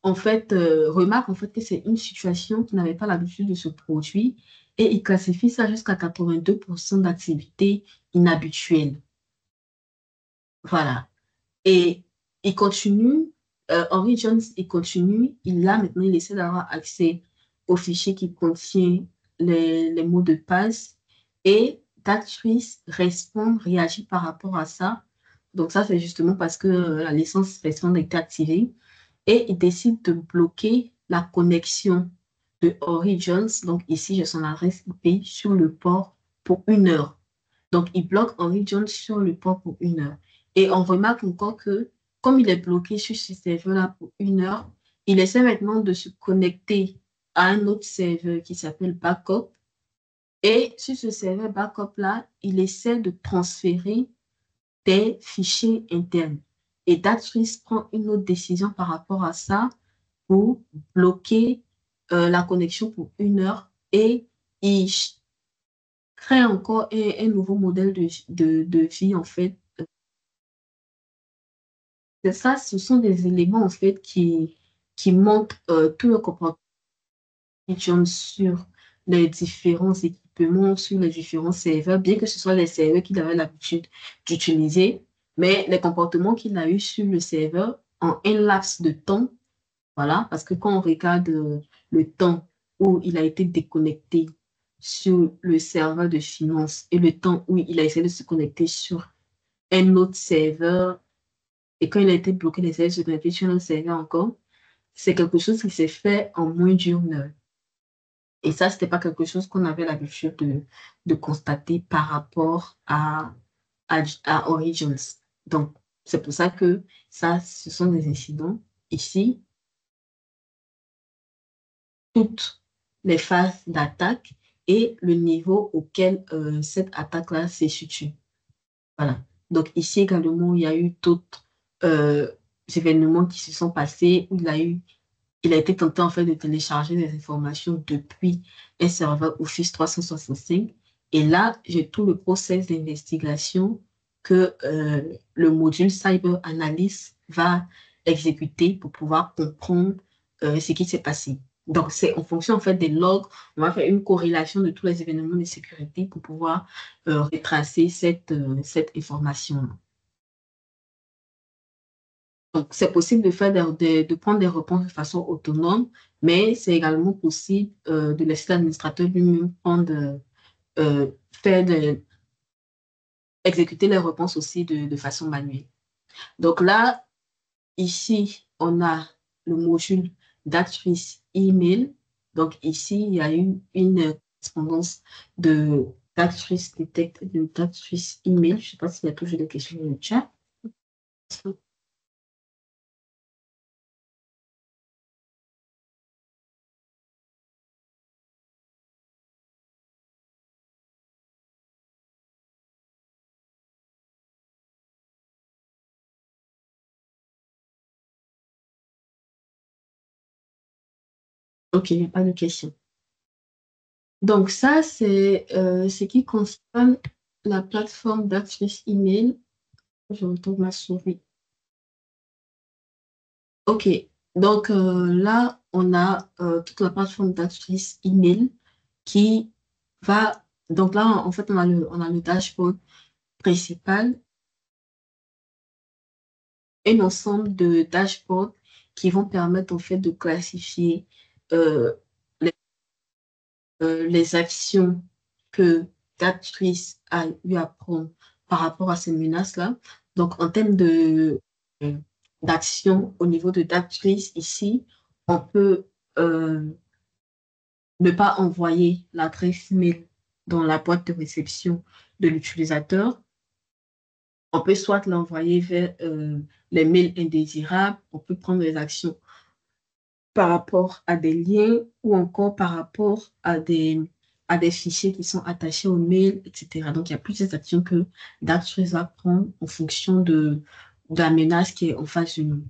Speaker 1: en fait, remarque en fait que c'est une situation qui n'avait pas l'habitude de se produire et il classifie ça jusqu'à 82% d'activités inhabituelles. Voilà. Et il continue, Henry Jones, il continue, maintenant, il essaie d'avoir accès au fichier qui contient les mots de passe et Darktrace répond, réagit par rapport à ça. Donc ça, c'est justement parce que la licence répond été activée et il décide de bloquer la connexion de Henry Jones. Donc ici, j'ai son adresse IP sur le port pour 1 heure. Donc, il bloque Henry Jones sur le port pour 1 heure. Et on remarque encore que, comme il est bloqué sur ce serveur-là pour 1 heure, il essaie maintenant de se connecter à un autre serveur qui s'appelle Backup. Et sur ce serveur Backup-là, il essaie de transférer des fichiers internes. Et Darktrace prend une autre décision par rapport à ça pour bloquer la connexion pour 1 heure et il crée encore un nouveau modèle de vie, en fait. Ça, ce sont des éléments, en fait, qui montrent tout le comportement sur les différents équipements, sur les différents serveurs, bien que ce soit les serveurs qu'il avait l'habitude d'utiliser, mais les comportements qu'il a eu sur le serveur en un laps de temps, voilà, parce que quand on regarde le temps où il a été déconnecté sur le serveur de finance et le temps où il a essayé de se connecter sur un autre serveur, et quand il a été bloqué, il a essayé de se connecter sur un autre serveur encore, c'est quelque chose qui s'est fait en moins d'une heure. Et ça, c'était pas quelque chose qu'on avait l'habitude de constater par rapport à Origins. Donc, c'est pour ça que ça, ce sont des incidents. Ici, toutes les phases d'attaque et le niveau auquel cette attaque-là se situe. Voilà. Donc ici également, il y a eu d'autres événements qui se sont passés où il a été tenté en fait de télécharger des informations depuis un serveur Office 365. Et là, j'ai tout le process d'investigation que le module Cyber Analyst va exécuter pour pouvoir comprendre ce qui s'est passé. Donc, c'est en fonction en fait des logs, on va faire une corrélation de tous les événements de sécurité pour pouvoir retracer cette information. Donc, c'est possible de faire de prendre des réponses de façon autonome, mais c'est également possible de laisser l'administrateur lui-même faire exécuter les réponses aussi de façon manuelle. Donc là, ici, on a le module d'actrice email. Donc ici, il y a eu une correspondance de d'actrice detect, de d'actrice email. Je ne sais pas s'il y a toujours des questions dans le chat. OK, il n'y a pas de questions. Donc ça, c'est ce qui concerne la plateforme d'actrice email. Je retourne ma souris. OK. Donc là, on a toute la plateforme d'actrice email qui va... Donc là, en fait, on a le dashboard principal, un ensemble de dashboards qui vont permettre en fait de classifier euh, les, les actions que l'actrice a eu à prendre par rapport à ces menaces-là. Donc, en termes euh, d'action au niveau de l'actrice ici, on peut ne pas envoyer l'adresse mail dans la boîte de réception de l'utilisateur. On peut soit l'envoyer vers les mails indésirables, on peut prendre des actions par rapport à des liens ou encore par rapport à des fichiers qui sont attachés au mail, etc. Donc, il y a plusieurs actions que Darktrace va prendre en fonction de la menace qui est en face de nous.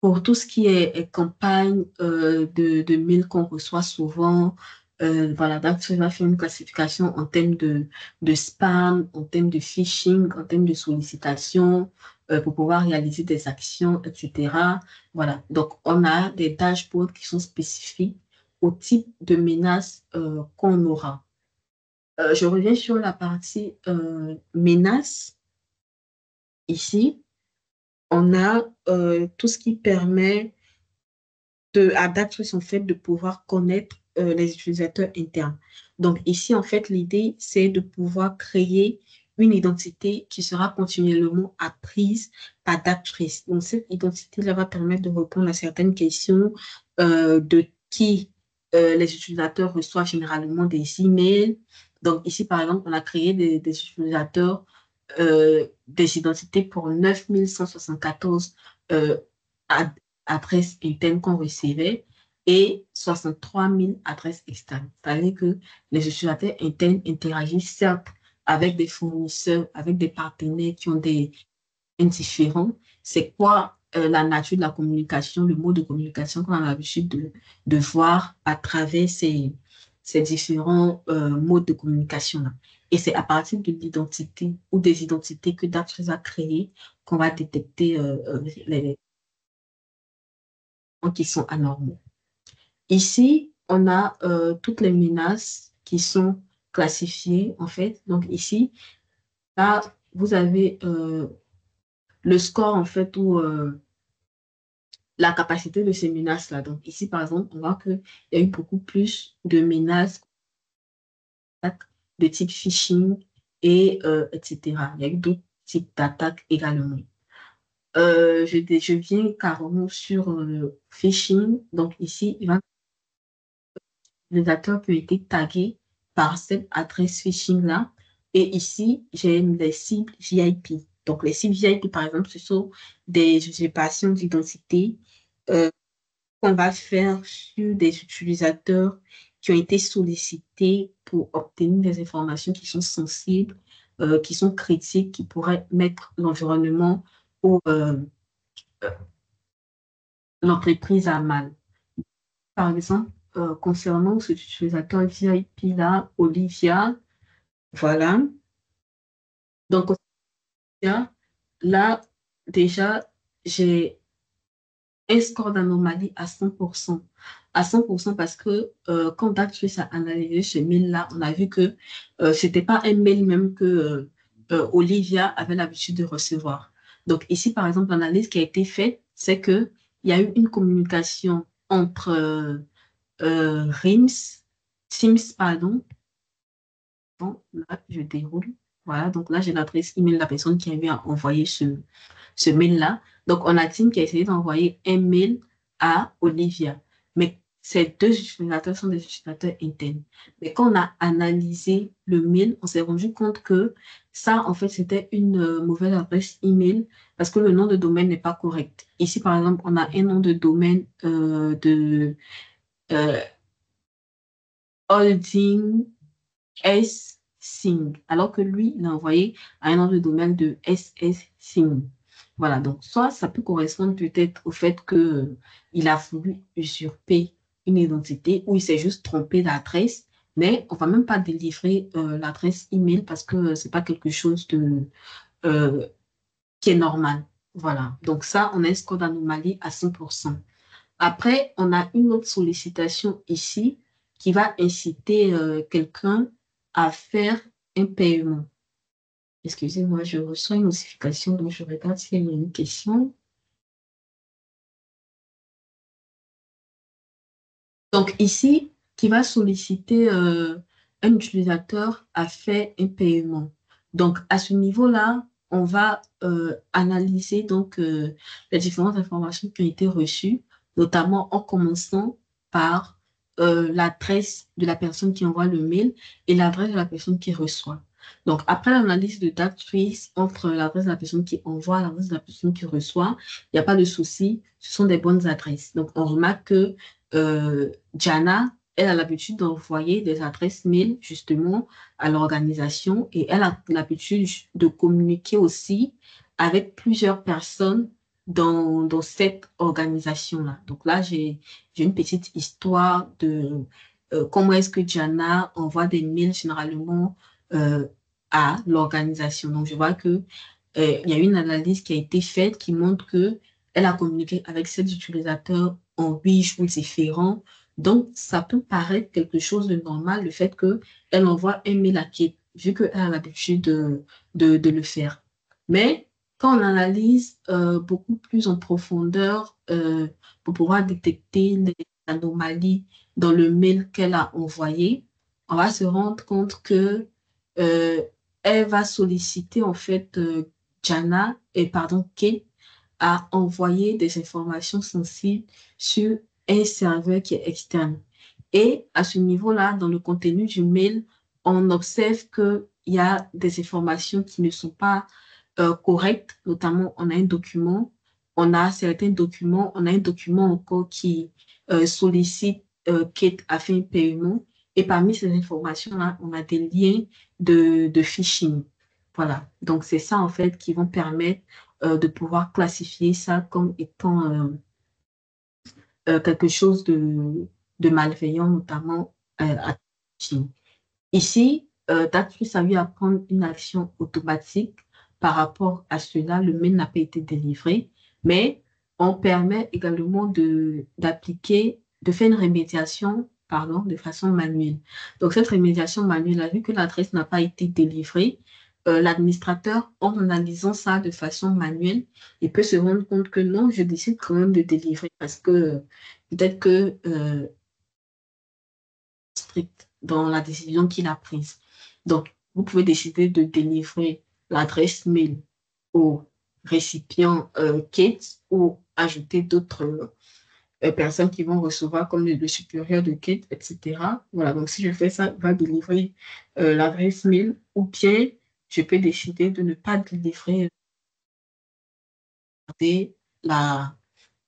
Speaker 1: Pour tout ce qui est campagne de mails qu'on reçoit souvent, voilà, Darktrace va faire une classification en termes de spam, en termes de phishing, en termes de sollicitation, pour pouvoir réaliser des actions, etc. Voilà, donc on a des dashboards qui sont spécifiques au type de menace qu'on aura. Je reviens sur la partie menace. Ici, on a tout ce qui permet à Darktrace, en fait, de pouvoir connaître les utilisateurs internes. Donc ici, en fait, l'idée, c'est de pouvoir créer une identité qui sera continuellement apprise par Darktrace. Donc cette identité-là va permettre de répondre à certaines questions de qui les utilisateurs reçoivent généralement des emails. Donc ici, par exemple, on a créé des utilisateurs, des identités pour 9174 euh, adresses internes qu'on recevait et 63 000 adresses externes. C'est-à-dire que les utilisateurs internes interagissent certes avec des fournisseurs, avec des partenaires qui ont des différents. C'est quoi la nature de la communication, le mode de communication qu'on a l'habitude de voir à travers ces différents modes de communication-là. Et c'est à partir de l'identité ou des identités que Darktrace a créées qu'on va détecter les gens qui sont anormaux. Ici, on a toutes les menaces qui sont classifiées, en fait. Donc ici, là, vous avez le score, en fait, ou la capacité de ces menaces-là. Donc ici, par exemple, on voit qu'il y a eu beaucoup plus de menaces de type phishing et etc. Il y a eu d'autres types d'attaques également. Je viens carrément sur phishing. Donc ici, il va les acteurs qui ont été tagués par cette adresse phishing-là. Et ici, j'ai les cibles VIP. Donc, les cibles VIP, par exemple, ce sont des usurpations d'identité qu'on va faire sur des utilisateurs qui ont été sollicités pour obtenir des informations qui sont sensibles qui sont critiques, qui pourraient mettre l'environnement ou l'entreprise à mal. Par exemple, concernant cet utilisateur VIP là, Olivia, voilà. Donc, Olivia, là, déjà, j'ai un score d'anomalie à 100%. À 100% parce que quand Darktrace a analysé ce mail-là, on a vu que c'était pas un mail même que Olivia avait l'habitude de recevoir. Donc ici, par exemple, l'analyse qui a été faite, c'est que il y a eu une communication entre Teams, pardon. Bon, là, je déroule. Voilà, donc là, j'ai l'adresse email de la personne qui a eu à envoyer ce mail-là. Donc, on a Tim qui a essayé d'envoyer un mail à Olivia. Mais ces deux utilisateurs sont des utilisateurs internes. Mais quand on a analysé le mail, on s'est rendu compte que ça, en fait, c'était une mauvaise adresse email parce que le nom de domaine n'est pas correct. Ici, par exemple, on a un nom de domaine de euh, holding S Sing, alors que lui, il a envoyé à un nom de domaine de SS Sing. Voilà, donc soit ça peut correspondre peut-être au fait que il a voulu usurper une identité ou il s'est juste trompé d'adresse, mais on va même pas délivrer l'adresse email parce que c'est pas quelque chose de euh, qui est normal. Voilà, donc ça, on a un score d'anomalie à 100%. Après, on a une autre sollicitation ici qui va inciter quelqu'un à faire un paiement. Excusez-moi, je reçois une notification, donc je regarde s'il y a une question. Donc ici, qui va solliciter un utilisateur à faire un paiement. Donc à ce niveau-là, on va analyser donc les différentes informations qui ont été reçues, notamment en commençant par l'adresse de la personne qui envoie le mail et l'adresse de la personne qui reçoit. Donc après l'analyse de date freeze entre l'adresse de la personne qui envoie et l'adresse de la personne qui reçoit, il n'y a pas de souci, ce sont des bonnes adresses. Donc on remarque que Jana, elle a l'habitude d'envoyer des adresses mail justement à l'organisation et elle a l'habitude de communiquer aussi avec plusieurs personnes dans cette organisation-là. Donc là, j'ai une petite histoire de comment est-ce que Jana envoie des mails généralement euh, à l'organisation. Donc je vois que il y a une analyse qui a été faite qui montre que elle a communiqué avec 7 utilisateurs en 8 jours différents. Donc, ça peut paraître quelque chose de normal, le fait qu'elle envoie un mail à Kate, vu qu'elle a l'habitude de le faire. Mais quand on analyse beaucoup plus en profondeur pour pouvoir détecter les anomalies dans le mail qu'elle a envoyé, on va se rendre compte que euh, elle va solliciter en fait Jana, et pardon, Kate, à envoyer des informations sensibles sur un serveur qui est externe. Et à ce niveau-là, dans le contenu du mail, on observe qu'il y a des informations qui ne sont pas correctes. Notamment, on a un document, on a certains documents, on a un document encore qui sollicite Kate à faire un paiement. Et parmi ces informations-là, on a des liens de phishing. Voilà. Donc, c'est ça, en fait, qui vont permettre de pouvoir classifier ça comme étant quelque chose de malveillant, notamment à Chine. Ici, Datus a eu à prendre une action automatique par rapport à cela. Le mail n'a pas été délivré, mais on permet également d'appliquer, de faire une remédiation, pardon, de façon manuelle. Donc, cette remédiation manuelle, a vu que l'adresse n'a pas été délivrée, l'administrateur, en analysant ça de façon manuelle, il peut se rendre compte que non, je décide quand même de délivrer parce que peut-être que strict dans la décision qu'il a prise. Donc, vous pouvez décider de délivrer l'adresse mail au récipient Kate ou ajouter d'autres personnes qui vont recevoir comme le supérieur de Kate, etc. Voilà, donc si je fais ça, il va délivrer l'adresse mail ou bien je peux décider de ne pas délivrer la,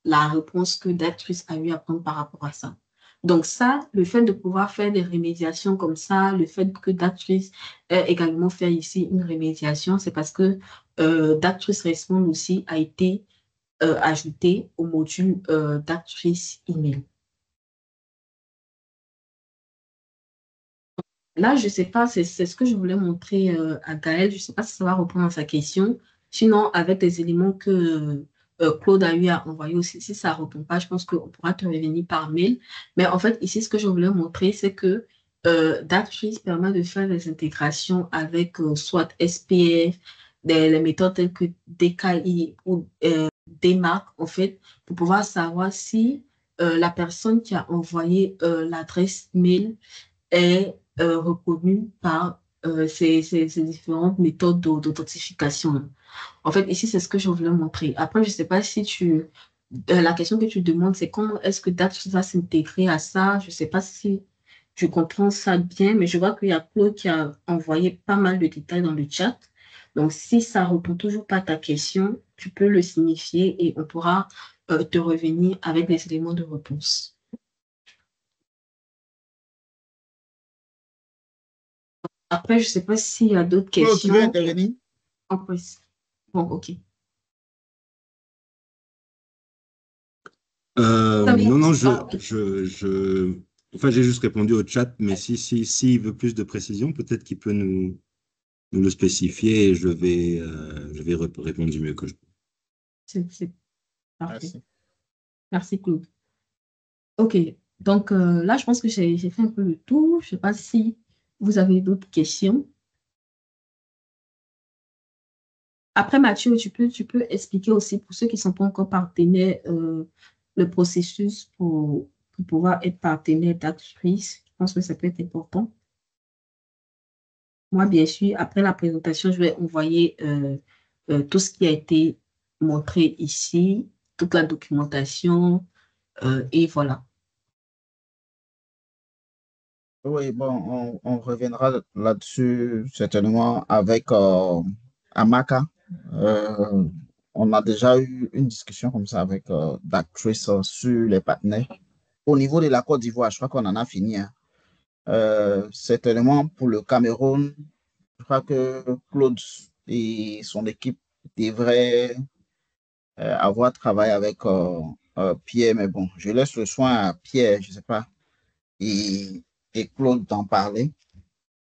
Speaker 1: la réponse que l'actrice a eu à prendre par rapport à ça. Donc ça, le fait de pouvoir faire des remédiations comme ça, le fait que Dactris ait également fait ici une remédiation, c'est parce que Dactris Respond aussi a été ajouté au module Dactris Email. Là, je ne sais pas, c'est ce que je voulais montrer à Gaël. Je ne sais pas si ça va reprendre à sa question. Sinon, avec les éléments que Claude a eu à envoyer aussi, si ça ne répond pas, je pense qu'on pourra te revenir par mail. Mais en fait, ici, ce que je voulais montrer, c'est que Darktrace permet de faire des intégrations avec soit SPF, les méthodes telles que DKI ou DMARC, en fait, pour pouvoir savoir si la personne qui a envoyé l'adresse mail est reconnu par ces différentes méthodes d'authentification. En fait, ici, c'est ce que je voulais montrer. Après, je ne sais pas si la question que tu demandes, c'est comment est-ce que Dax va s'intégrer à ça. Je ne sais pas si tu comprends ça bien, mais je vois qu'il y a Claude qui a envoyé pas mal de détails dans le chat. Donc, si ça ne répond toujours pas à ta question, tu peux le signifier et on pourra te revenir avec les éléments de réponse. Après, je ne sais pas s'il y a d'autres
Speaker 2: Claude, tu veux
Speaker 1: questions.
Speaker 2: intervenir?
Speaker 1: En plus. Bon, ok.
Speaker 3: Non, non,
Speaker 1: Ah,
Speaker 3: enfin, j'ai juste répondu au chat, mais s'il veut plus de précision, peut-être qu'il peut nous le spécifier et je vais répondre du mieux que je peux.
Speaker 1: c'est parfait.
Speaker 2: Merci.
Speaker 1: Merci, Claude. Ok. Donc là, je pense que j'ai fait un peu le tour. Je ne sais pas si vous avez d'autres questions. Après, Mathieu, tu peux expliquer aussi pour ceux qui ne sont pas encore partenaires le processus pour pouvoir être partenaire d'Actrice. Je pense que ça peut être important. Moi, bien sûr, après la présentation, je vais envoyer tout ce qui a été montré ici, toute la documentation, et voilà.
Speaker 2: Oui, bon, on reviendra là-dessus certainement avec Amaka. Euh, on a déjà eu une discussion comme ça avec Bactrice sur les partenaires. Au niveau de la Côte d'Ivoire, je crois qu'on en a fini, hein. Certainement pour le Cameroun, je crois que Claude et son équipe devraient avoir travaillé avec Pierre, mais bon, je laisse le soin à Pierre, je ne sais pas, et, et Claude d'en parler.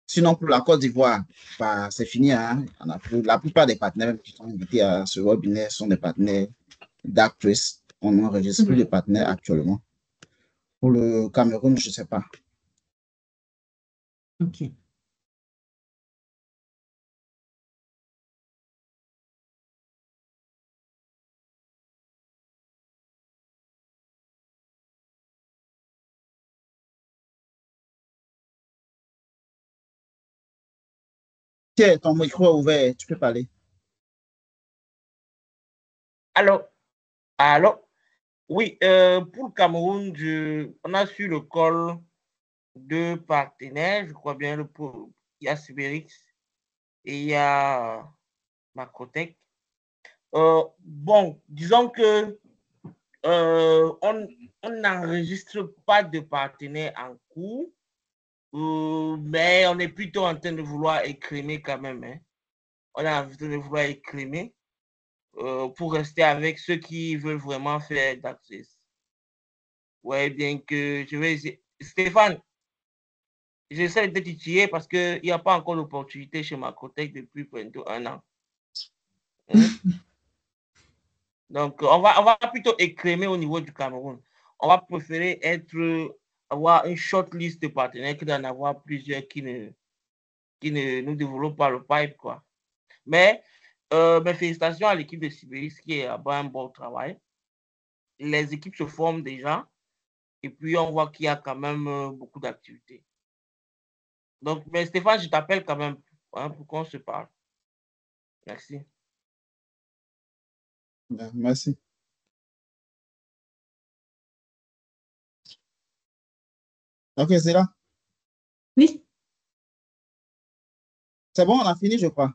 Speaker 2: Sinon, pour la Côte d'Ivoire, bah, c'est fini, hein. On a plus, la plupart des partenaires qui sont invités à ce webinaire sont des partenaires d'Actress. On n'enregistre plus de partenaires actuellement. Pour le Cameroun, je ne sais pas.
Speaker 1: OK.
Speaker 2: Tiens, ton micro est ouvert, tu peux parler.
Speaker 4: Alors, oui, pour le Cameroun, on a su le call de partenaires, je crois bien, il y a Sibérix et il y a Macrotech. Bon, disons que on n'enregistre pas de partenaires en cours, mais on est plutôt en train de vouloir écrémer quand même, hein. On est en train de vouloir écrémer pour rester avec ceux qui veulent vraiment faire d'Access. Ouais, bien que je vais essayer. Stéphane, j'essaie de titiller parce qu'il n'y a pas encore d'opportunité chez Macrotech depuis bientôt 1 an. Donc, on va plutôt écrémer au niveau du Cameroun. On va préférer avoir une short list de partenaires que d'en avoir plusieurs qui ne nous développent pas le pipe, quoi. Mais mes félicitations à l'équipe de Sibéris qui a un bon travail. Les équipes se forment déjà et puis on voit qu'il y a quand même beaucoup d'activités. Donc, mais Stéphane, je t'appelle quand même hein, pour qu'on se parle. Merci.
Speaker 2: Bien, merci. Ok, c'est là.
Speaker 1: Oui,
Speaker 2: C'est bon, on a fini, je crois.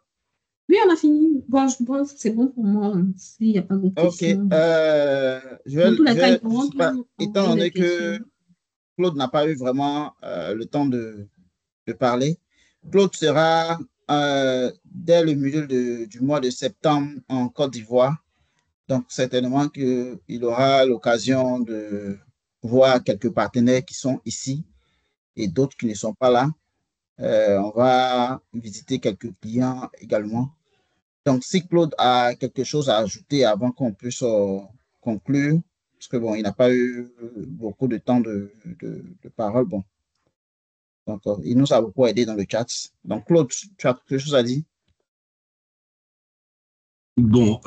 Speaker 1: oui, on a fini. Bon, je pense que c'est bon pour moi, hein, s'il n'y a pas d'autres
Speaker 2: Ok,
Speaker 1: questions.
Speaker 2: je
Speaker 1: Dans tous les cas, ils
Speaker 2: je
Speaker 1: pourront
Speaker 2: sais pas,
Speaker 1: toujours
Speaker 2: étant
Speaker 1: envoyer des
Speaker 2: donné que
Speaker 1: questions.
Speaker 2: Claude n'a pas eu vraiment le temps de parler. Claude sera dès le milieu du mois de septembre en Côte d'Ivoire. Donc, certainement qu'il aura l'occasion de voir quelques partenaires qui sont ici et d'autres qui ne sont pas là. On va visiter quelques clients également. Donc, si Claude a quelque chose à ajouter avant qu'on puisse conclure, parce que bon, il n'a pas eu beaucoup de temps de parole, bon. Donc, il nous a beaucoup aidé dans le chat. Donc, Claude, tu as quelque chose à dire?
Speaker 3: Bon,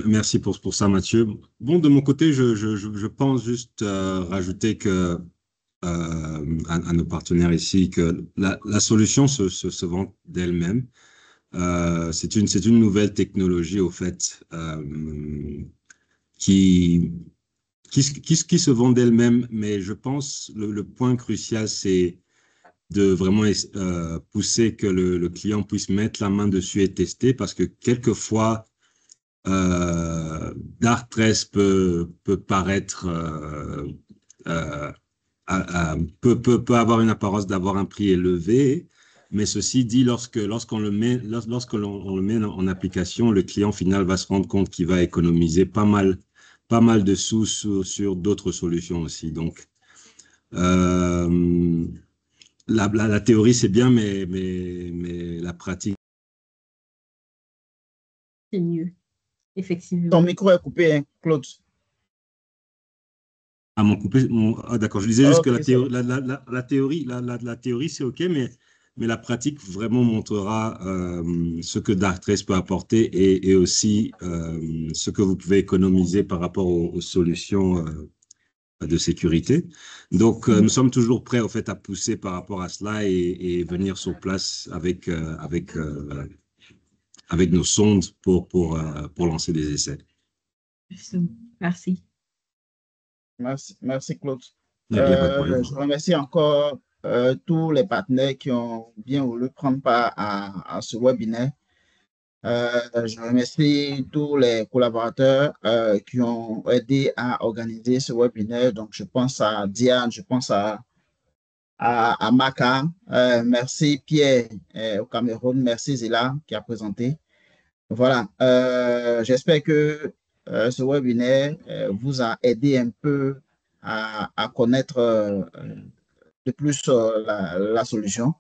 Speaker 3: merci pour ça, Mathieu. Bon, de mon côté, je pense juste rajouter que à nos partenaires ici que la solution se vend d'elle-même. C'est une nouvelle technologie, au fait, qui se vend d'elle-même, mais je pense le point crucial, c'est de vraiment pousser que le client puisse mettre la main dessus et tester, parce que quelquefois, Darktrace peut paraître peut avoir une apparence d'avoir un prix élevé, mais ceci dit, lorsqu'on le met en application, le client final va se rendre compte qu'il va économiser pas mal de sous sur d'autres solutions aussi. Donc, la théorie c'est bien, mais la pratique.
Speaker 1: C'est mieux, effectivement.
Speaker 2: Ton micro est coupé, hein, Claude.
Speaker 3: Ah, d'accord. Je disais juste
Speaker 2: Ok,
Speaker 3: que la théorie, c'est OK, mais la pratique vraiment montrera ce que Darktrace peut apporter et aussi ce que vous pouvez économiser par rapport aux solutions de sécurité. Donc, nous sommes toujours prêts, au fait, à pousser par rapport à cela et venir sur place avec nos sondes pour lancer des essais.
Speaker 1: Merci.
Speaker 2: Merci Claude.
Speaker 3: Il n'y a pas de problème.
Speaker 2: Je remercie encore tous les partenaires qui ont bien voulu prendre part à ce webinaire. Je remercie tous les collaborateurs qui ont aidé à organiser ce webinaire. Donc, je pense à Diane, je pense à Maka. Merci Pierre au Cameroun. Merci Zila qui a présenté. Voilà. J'espère que ce webinaire vous a aidé un peu à connaître de plus la solution.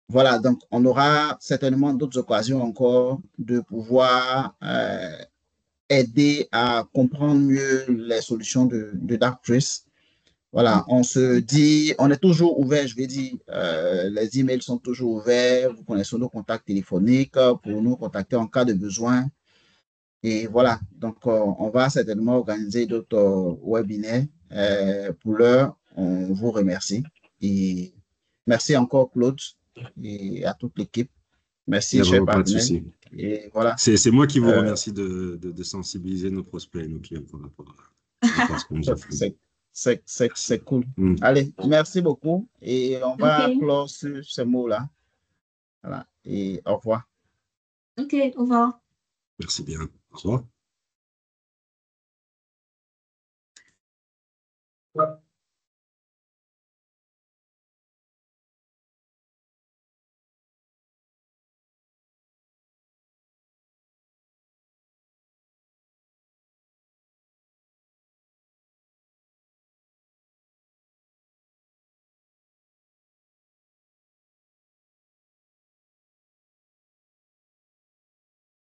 Speaker 2: Voilà, donc on aura certainement d'autres occasions encore de pouvoir aider à comprendre mieux les solutions de Darktrace. Voilà, on se dit, on est toujours ouvert, je vais dire, les emails sont toujours ouverts, vous connaissez nos contacts téléphoniques pour nous contacter en cas de besoin. Et voilà, donc on va certainement organiser d'autres webinaires. Pour l'heure, on vous remercie. Et merci encore, Claude, et à toute l'équipe.
Speaker 3: Il n'y
Speaker 2: Merci,
Speaker 3: a
Speaker 2: chers
Speaker 3: vraiment pas de
Speaker 2: partenaires.
Speaker 3: souci.
Speaker 2: Et voilà.
Speaker 3: C'est moi qui vous remercie de sensibiliser nos prospects et nos clients par rapport à ce qu'on nous offre.
Speaker 2: C'est cool. Allez, merci beaucoup. Et on va clore sur ces mots-là. Voilà. Et au revoir.
Speaker 1: OK, au revoir.
Speaker 3: Merci bien. Au revoir.